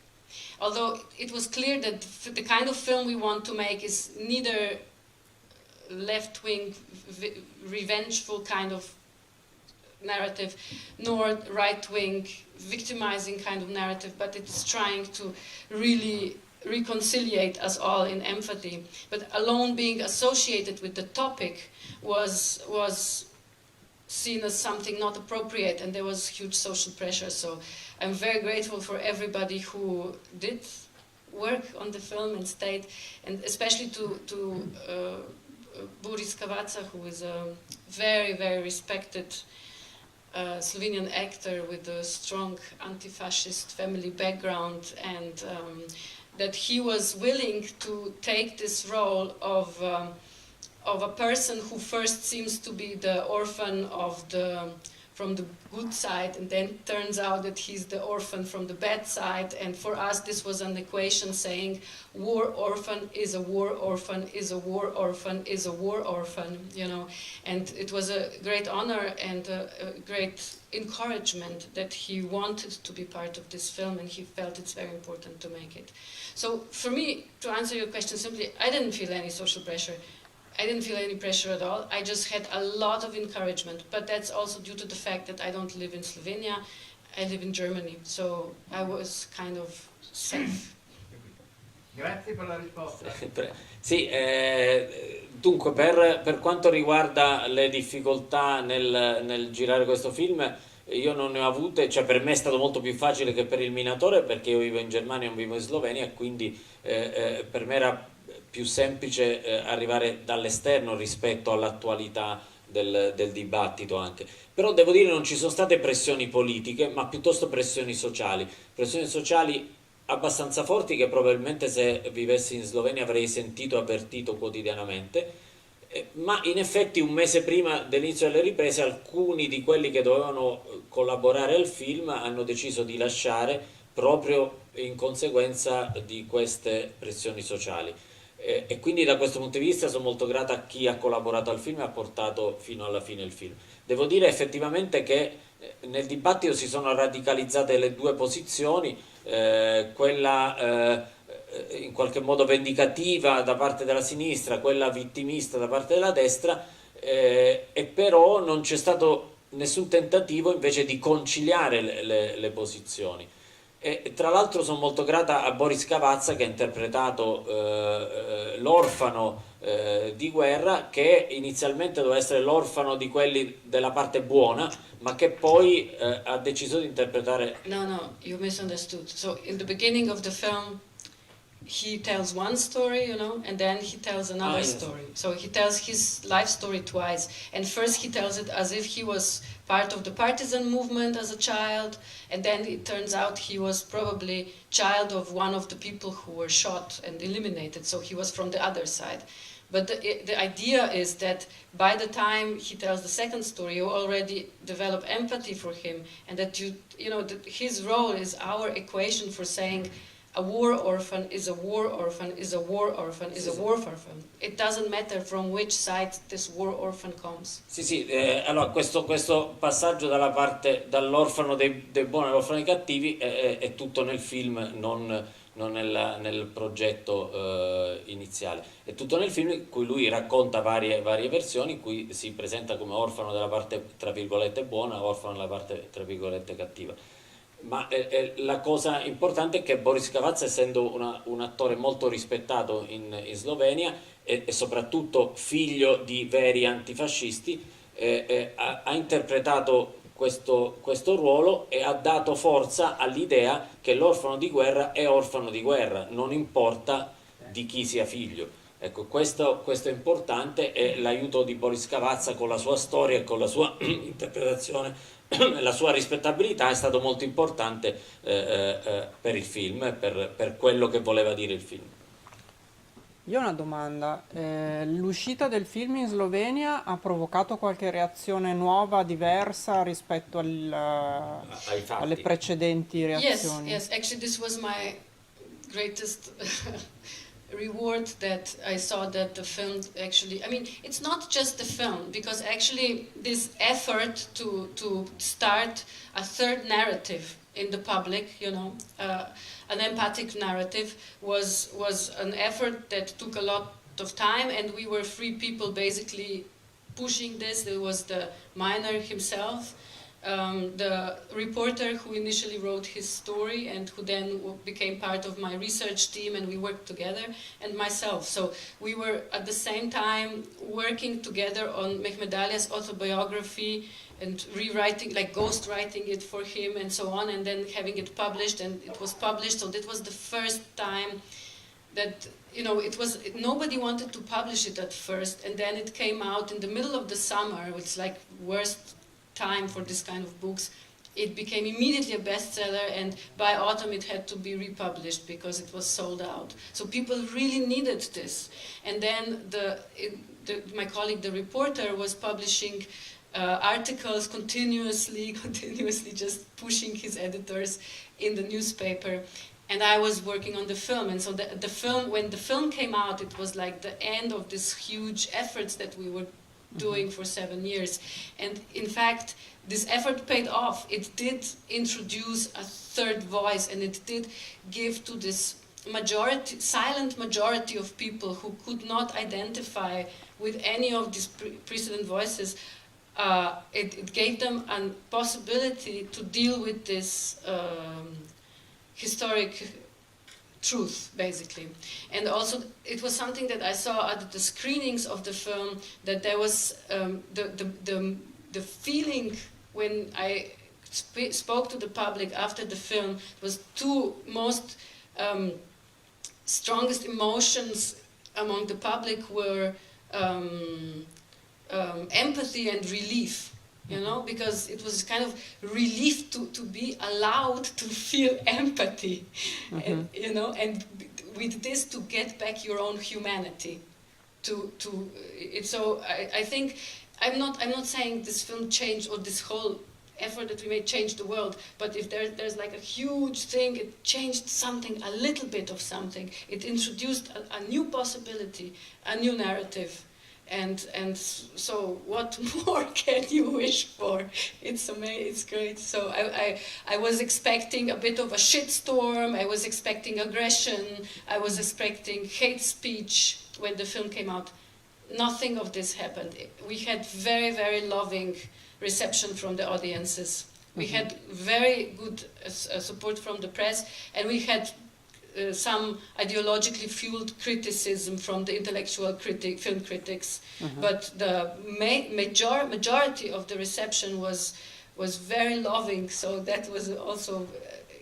C: Although it was clear that the kind of film we want to make is neither left-wing, revengeful kind of narrative, nor right-wing, victimizing kind of narrative, but it's trying to really reconciliate us all in empathy. But alone being associated with the topic was seen as something not appropriate, and there was huge social pressure. So I'm very grateful for everybody who did work on the film and stayed, and especially to Boris Kavaca, who is a very, very respected Slovenian actor with a strong anti-fascist family background, and that he was willing to take this role of a person who first seems to be the orphan from the good side, and then turns out that he's the orphan from the bad side. And for us, this was an equation saying war orphan is a war orphan is a war orphan is a war orphan, And it was a great honor and a great encouragement that he wanted to be part of this film, and he felt it's very important to make it. So for me, to answer your question simply, I didn't feel any social pressure. I didn't feel any pressure at all. I just had a lot of encouragement, but that's also due to the fact that I don't live in Slovenia, I live in Germany, so I was kind of safe.
I: Grazie per la risposta.
B: Sì, dunque per quanto riguarda le difficoltà nel girare questo film, io non ne ho avute, cioè per me è stato molto più facile che per il Minatore, perché io vivo in Germania e non vivo in Slovenia, e quindi per me era più semplice arrivare dall'esterno rispetto all'attualità del dibattito anche. Però devo dire non ci sono state pressioni politiche, ma piuttosto pressioni sociali abbastanza forti, che probabilmente se vivessi in Slovenia avrei sentito e avvertito quotidianamente, ma in effetti un mese prima dell'inizio delle riprese alcuni di quelli che dovevano collaborare al film hanno deciso di lasciare proprio in conseguenza di queste pressioni sociali. E quindi da questo punto di vista sono molto grato a chi ha collaborato al film e ha portato fino alla fine il film. Devo dire effettivamente che nel dibattito si sono radicalizzate le due posizioni, quella in qualche modo vendicativa da parte della sinistra, quella vittimista da parte della destra, e però non c'è stato nessun tentativo invece di conciliare le posizioni. E tra l'altro sono molto grata a Boris Kavaca, che ha interpretato l'orfano di guerra, che inizialmente doveva essere l'orfano di quelli della parte buona, ma che poi ha deciso di interpretare...
C: No, you misunderstood. So in the beginning of the film, he tells one story, you know, and then he tells another story. So he tells his life story twice. And first he tells it as if he was part of the partisan movement as a child, and then it turns out he was probably child of one of the people who were shot and eliminated, so he was from the other side. But the idea is that by the time he tells the second story, you already develop empathy for him, and that you know, that his role is our equation for saying a war orphan is a war orphan is a war orphan is a war orphan. It doesn't matter from which side this war orphan comes.
B: Sì, allora questo passaggio dalla parte dall'orfano dei buoni all'orfano dei cattivi è tutto nel film, non nel progetto iniziale. È tutto nel film in cui lui racconta varie versioni, in cui si presenta come orfano della parte tra virgolette buona, orfano della parte tra virgolette cattiva. Ma la cosa importante è che Boris Cavazza, essendo un attore molto rispettato in Slovenia e soprattutto figlio di veri antifascisti, ha interpretato questo ruolo e ha dato forza all'idea che l'orfano di guerra è orfano di guerra, non importa di chi sia figlio. Ecco, questo è importante, e l'aiuto di Boris Cavazza con la sua storia e con la sua interpretazione, la sua rispettabilità è stato molto importante per il film, per quello che voleva dire il film.
H: Io ho una domanda, l'uscita del film in Slovenia ha provocato qualche reazione nuova, diversa rispetto alle precedenti reazioni?
C: Yes, actually this was my greatest reward, that I saw that the film actually, I mean, it's not just the film, because actually this effort to start a third narrative in the public, you know, an empathic narrative, was an effort that took a lot of time, and we were three people basically pushing this. There was the miner himself, the reporter who initially wrote his story and who then became part of my research team, and we worked together, and myself. So we were at the same time working together on Mehmet Ali's autobiography and rewriting, like ghostwriting it for him and so on, and then having it published, and it was published. So that was the first time that, you know, nobody wanted to publish it at first, and then it came out in the middle of the summer. It's like worst time for this kind of books. It became immediately a bestseller, and by autumn it had to be republished because it was sold out. So people really needed this. And then my colleague, the reporter, was publishing articles continuously, just pushing his editors in the newspaper. And I was working on the film, and so the film, when the film came out, it was like the end of this huge efforts that we were doing for 7 years. And in fact, this effort paid off. It did introduce a third voice, and it did give to this majority, silent majority of people who could not identify with any of these precedent voices, it gave them a possibility to deal with this historic truth, basically. And also it was something that I saw at the screenings of the film, that there was the feeling when I spoke to the public after the film, was two most strongest emotions among the public were empathy and relief. You know, because it was kind of relief to be allowed to feel empathy, and, you know, and with this to get back your own humanity. So I think I'm not saying this film changed, or this whole effort that we made changed the world, but if there's like a huge thing, it changed something, a little bit of something. It introduced a new possibility, a new narrative. And so what more can you wish for? It's amazing, it's great. So I was expecting a bit of a shitstorm, I was expecting aggression, I was expecting hate speech when the film came out. Nothing of this happened. We had very, very loving reception from the audiences. We had very good support from the press, and we had some ideologically fueled criticism from the intellectual film critics, but the majority of the reception was very loving. So that was also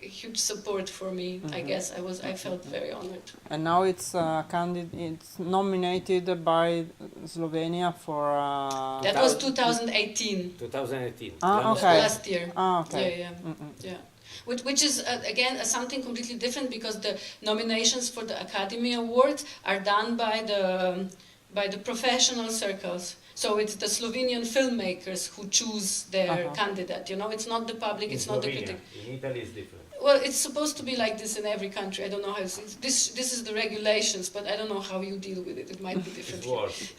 C: huge support for me. I guess I felt very honored.
H: And now it's it's nominated by Slovenia for.
C: That was 2018.
B: 2018.
H: Okay.
C: Last year.
H: Okay.
C: Yeah. Which is again something completely different, because the nominations for the Academy Awards are done by the professional circles. So it's the Slovenian filmmakers who choose their candidate. You know, it's not the public, it's not the critic.
B: In Italy it's different.
C: Well, it's supposed to be like this in every country. I don't know how this is the regulations, but I don't know how you deal with it. It might be different.
B: It's worse.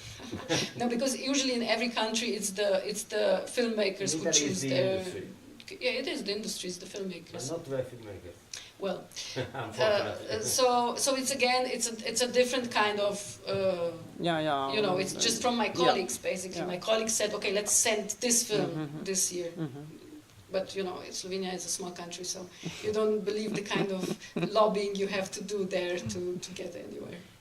C: No, because usually in every country it's the filmmakers who choose their.
B: Industry.
C: Yeah, it is the industry, it's the filmmakers.
B: But not the filmmakers.
C: Well,
B: Unfortunately.
C: so it's again it's a different kind of. You know, it's just from my colleagues basically.
H: Yeah.
C: My colleagues said, okay, let's send this film this year. But you know, Slovenia is a small country, so you don't believe the kind of lobbying you have to do there to get anywhere.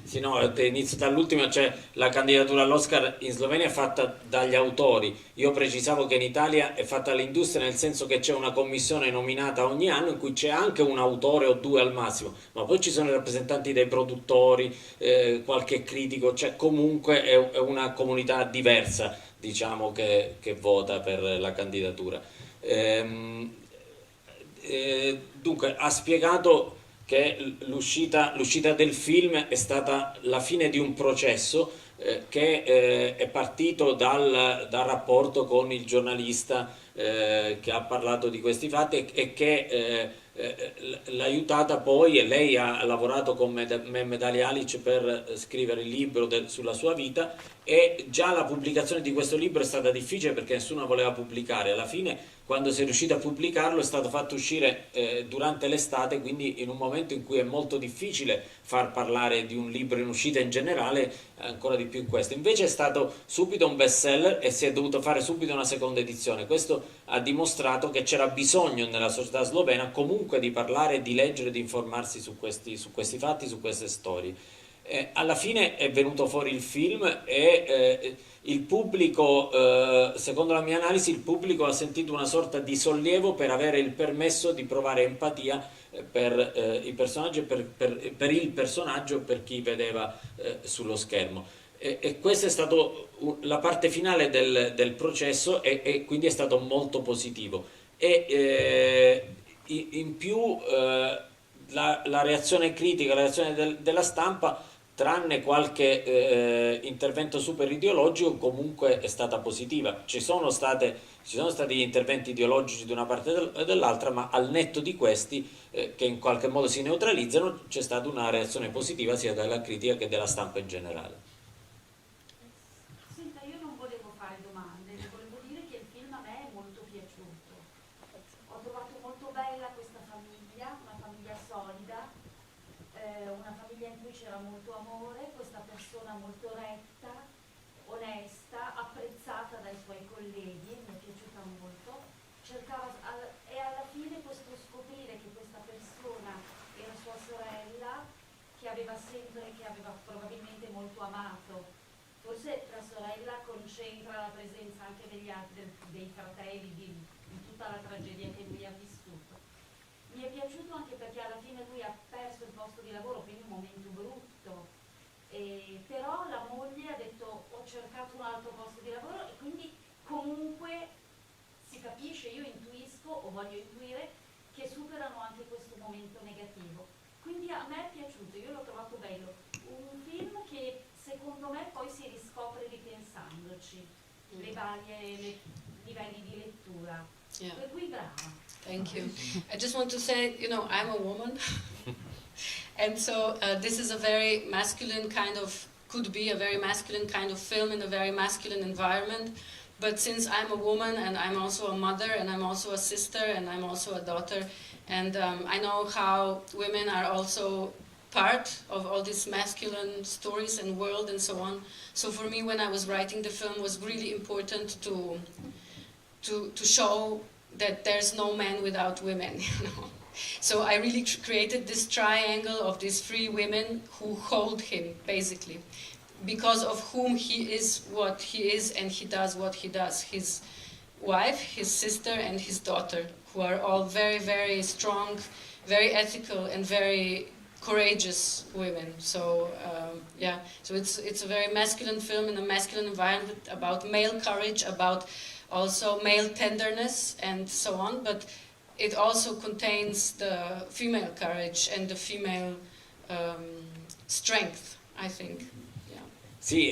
B: Sì, no, inizio dall'ultima, cioè la candidatura all'Oscar in Slovenia è fatta dagli autori. Io precisavo che in Italia è fatta dall'industria, nel senso che c'è una commissione nominata ogni anno in cui c'è anche un autore o due al massimo, ma poi ci sono i rappresentanti dei produttori, qualche critico, cioè comunque è una comunità diversa, diciamo, che vota per la candidatura. Dunque, ha spiegato che l'uscita del film è stata la fine di un processo che è partito dal rapporto con il giornalista che ha parlato di questi fatti e che l'ha aiutata poi, e lei ha lavorato con Mehmet Ali Alic per scrivere il libro sulla sua vita, e già la pubblicazione di questo libro è stata difficile perché nessuno voleva pubblicare. Alla fine, quando si è riuscito a pubblicarlo, è stato fatto uscire durante l'estate, quindi in un momento in cui è molto difficile far parlare di un libro in uscita in generale, ancora di più in questo. Invece è stato subito un bestseller e si è dovuto fare subito una seconda edizione. Questo ha dimostrato che c'era bisogno nella società slovena comunque di parlare, di leggere, di informarsi su questi fatti, su queste storie. Alla fine è venuto fuori il film e il pubblico, secondo la mia analisi, il pubblico ha sentito una sorta di sollievo per avere il permesso di provare empatia per i personaggi e per il personaggio, per chi vedeva sullo schermo. E questa è stata la parte finale del processo e quindi è stato molto positivo. In più la reazione critica, la reazione della stampa, tranne qualche intervento super ideologico, comunque è stata positiva. Ci sono stati gli interventi ideologici di una parte e dell'altra, ma al netto di questi, che in qualche modo si neutralizzano, c'è stata una reazione positiva sia dalla critica che della stampa in generale.
J: Senta, io non volevo fare domande, volevo dire che il film a me è molto piaciuto. Ho trovato molto bella questa famiglia, una famiglia solida, una famiglia in cui c'era molto amore, questa persona molto retta, onesta, apprezzata dai suoi colleghi, mi è piaciuta molto. E alla fine questo scoprire che questa persona era sua sorella, che aveva probabilmente molto amato. Forse la sorella concentra la presenza anche dei fratelli, di tutta la tragedia che lui ha vissuto. Mi è piaciuto anche perché alla fine lui ha perso il posto di lavoro, quindi un momento brutto, però la moglie ha detto ho cercato un altro posto di lavoro, e quindi comunque si capisce, io intuisco o voglio intuire che superano anche questo momento negativo. Quindi a me è piaciuto, io l'ho trovato bello, un film che secondo me poi si riscopre ripensandoci, le varie livelli di lettura.
C: Yeah.
J: Per cui brava.
C: Thank you. I just want to say, you know, I'm a woman, and so this is a very masculine kind of, could be a very masculine kind of film in a very masculine environment. But since I'm a woman and I'm also a mother and I'm also a sister and I'm also a daughter, and I know how women are also part of all these masculine stories and world and so on. So for me, when I was writing the film, it was really important to show that there's no man without women, you know. So I really created this triangle of these three women who hold him, basically, because of whom he is what he is and he does what he does. His wife, his sister, and his daughter, who are all very, very strong, very ethical, and very courageous women. So yeah, so it's a very masculine film in a masculine environment about male courage, about also male tenderness and so on, but it also contains the female courage and the female strength, I think.
B: Sì,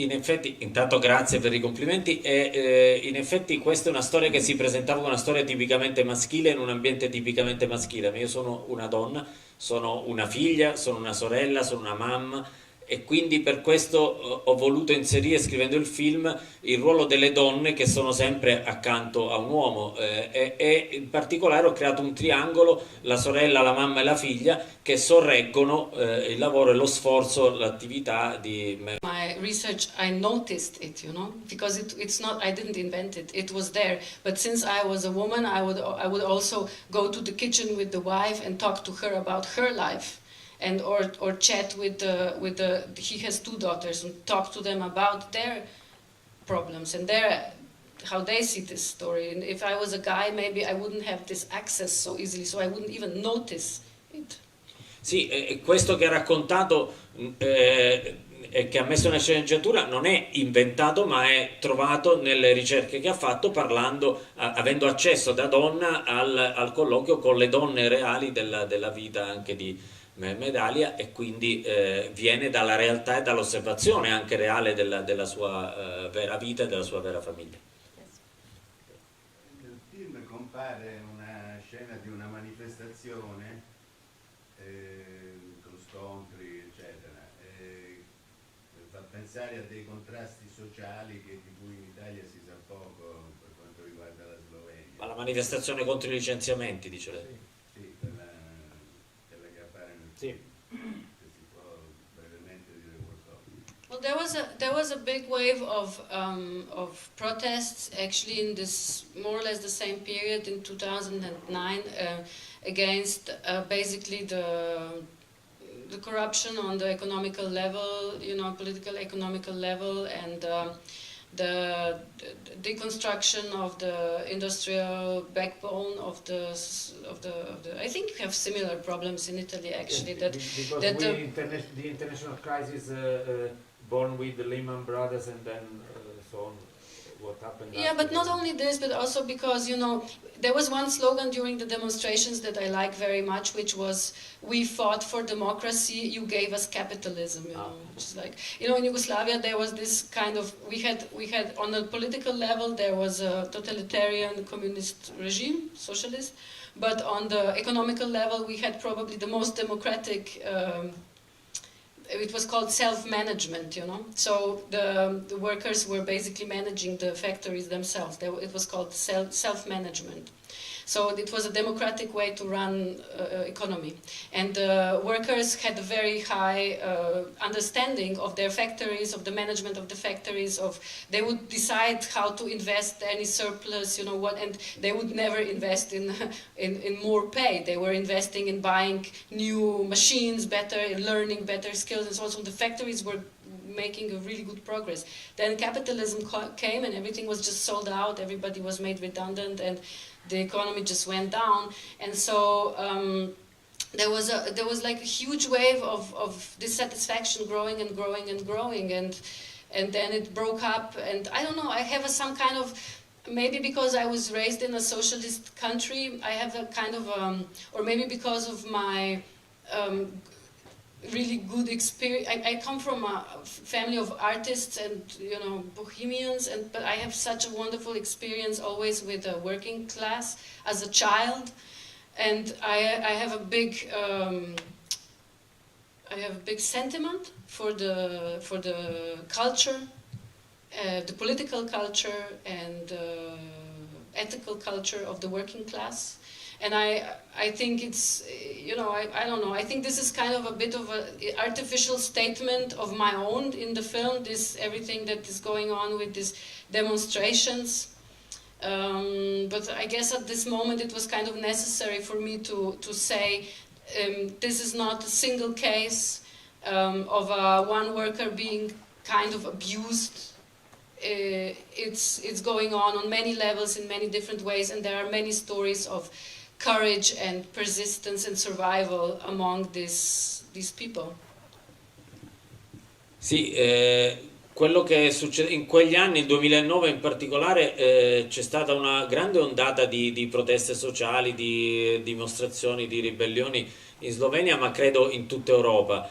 B: in effetti, intanto grazie per i complimenti, in effetti questa è una storia che si presentava come una storia tipicamente maschile in un ambiente tipicamente maschile, ma io sono una donna, sono una figlia, sono una sorella, sono una mamma, e quindi per questo ho voluto inserire, scrivendo il film, il ruolo delle donne che sono sempre accanto a un uomo, e in particolare ho creato un triangolo, la sorella, la mamma e la figlia, che sorreggono il lavoro e lo sforzo, l'attività di...
C: My research, I noticed it, you know, because it's not, I didn't invent it, it was there. But since I was a woman, I would also go to the kitchen with the wife and talk to her about her life. And or chat with the he has 2 daughters and talk to them about their problems and how they see this story. And if I was a guy, maybe I wouldn't have this access so easily, so I wouldn't even notice it.
B: Sì, questo che ha raccontato e che ha messo nella sceneggiatura non è inventato, ma è trovato nelle ricerche che ha fatto, parlando, avendo accesso da donna al colloquio con le donne reali della vita anche di Medalia, e quindi viene dalla realtà e dall'osservazione anche reale della sua vera vita e della sua vera famiglia.
K: Nel film compare una scena di una manifestazione con scontri eccetera, fa pensare a dei contrasti sociali di cui in Italia si sa poco per quanto riguarda la Slovenia.
B: Ma la manifestazione contro i licenziamenti, dice lei?
K: Sì, quella che appare nel film. Se si può brevemente dire qualcosa.
C: Well, there was a big wave of protests actually in this more or less the same period in 2009 against basically the corruption on the economical level, you know, political economical level, and the deconstruction of the industrial backbone of the I think you have similar problems in Italy actually.
L: Yes, because the international crisis born with the Lehman Brothers and then so on. What happened?
C: Yeah, but not only this, but also because, you know, there was one slogan during the demonstrations that I like very much, which was, "We fought for democracy, you gave us capitalism." You know, which is like, you know, in Yugoslavia there was this kind of, we had on a political level there was a totalitarian communist regime, socialist, but on the economical level we had probably the most democratic. It was called self-management, you know. So the workers were basically managing the factories themselves. It was called self-management. So it was a democratic way to run economy. And the workers had a very high understanding of their factories, of the management of the factories, they would decide how to invest any surplus, you know what, and they would never invest in more pay. They were investing in buying new machines, learning better skills, and so on. So the factories were making a really good progress. Then capitalism came and everything was just sold out, everybody was made redundant, and the economy just went down. And so there was like a huge wave of dissatisfaction growing and growing and growing, and then it broke up. And I don't know, I have some kind of, maybe because I was raised in a socialist country, I have a kind of, or maybe because of my really good experience. I come from a family of artists and, you know, bohemians, but I have such a wonderful experience always with the working class as a child, and I have a big sentiment for the culture, the political culture and ethical culture of the working class. And I think it's, you know, I don't know, I think this is kind of a bit of an artificial statement of my own in the film, everything that is going on with these demonstrations. But I guess at this moment it was kind of necessary for me to say this is not a single case of one worker being kind of abused it's going on many levels in many different ways, and there are many stories of courage and persistence and survival among these people.
B: Sì, quello che succede in quegli anni, il 2009 in particolare, c'è stata una grande ondata di proteste sociali, di dimostrazioni, di ribellioni in Slovenia, ma credo in tutta Europa.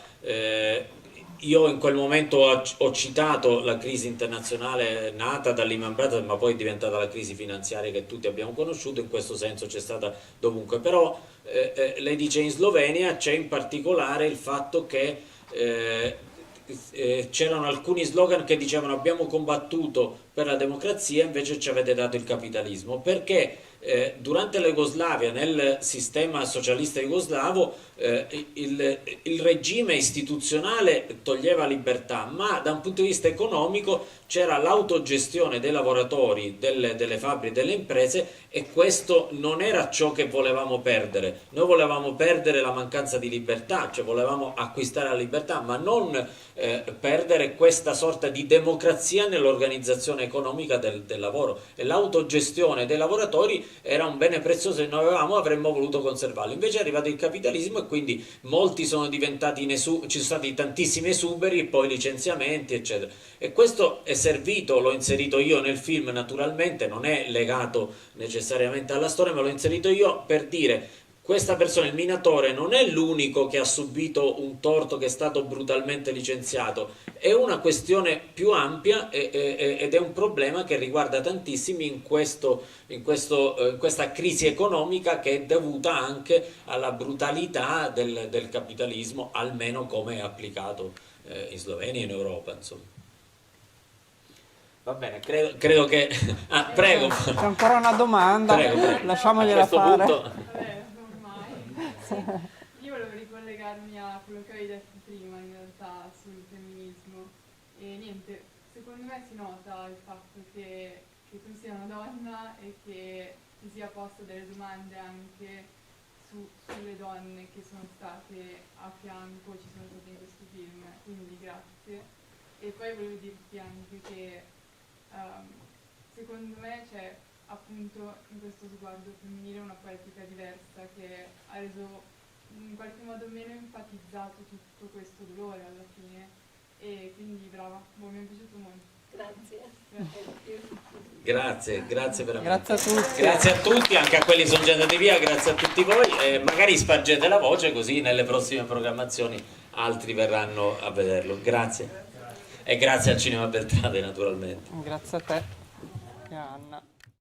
B: Io in quel momento ho citato la crisi internazionale nata da Lehman Brothers, ma poi è diventata la crisi finanziaria che tutti abbiamo conosciuto, in questo senso c'è stata dovunque. Però lei dice in Slovenia c'è in particolare il fatto che c'erano alcuni slogan che dicevano abbiamo combattuto per la democrazia, invece ci avete dato il capitalismo, perché durante la Jugoslavia, nel sistema socialista jugoslavo, il regime istituzionale toglieva libertà, ma da un punto di vista economico c'era l'autogestione dei lavoratori, delle fabbriche, delle imprese, e questo non era ciò che volevamo perdere. Noi volevamo perdere la mancanza di libertà, cioè volevamo acquistare la libertà, ma non perdere questa sorta di democrazia nell'organizzazione economica del lavoro, e l'autogestione dei lavoratori era un bene prezioso che noi avevamo, avremmo voluto conservarlo. Invece è arrivato il capitalismo e quindi molti sono diventati ci sono stati tantissimi esuberi, poi licenziamenti eccetera, e questo è servito, l'ho inserito io nel film, naturalmente non è legato necessariamente alla storia, ma l'ho inserito io per dire: questa persona, il minatore, non è l'unico che ha subito un torto, che è stato brutalmente licenziato, è una questione più ampia ed è un problema che riguarda tantissimi in questa crisi economica, che è dovuta anche alla brutalità del capitalismo, almeno come è applicato in Slovenia e in Europa, insomma. Va bene, credo che... Ah, prego.
H: C'è ancora una domanda,
B: Prego.
H: lasciamogliela
B: A questo
H: fare.
B: punto...
M: Io volevo ricollegarmi a quello che avevi detto prima in realtà sul femminismo, e niente, secondo me si nota il fatto che tu sia una donna e che ti sia posto delle domande anche sulle donne che sono state a fianco, ci sono state in questo film, quindi grazie. E poi volevo dirti anche che secondo me c'è appunto in questo sguardo femminile una poetica diversa che ha reso in qualche modo meno enfatizzato tutto questo dolore alla fine, e quindi brava, mi è piaciuto molto.
B: Grazie veramente.
H: Grazie a tutti.
B: Grazie a tutti, anche a quelli che sono già andati via, grazie a tutti voi, magari spargete la voce, così nelle prossime programmazioni altri verranno a vederlo. Grazie. E grazie al Cinema Beltrade, naturalmente.
H: Grazie a te e a Anna.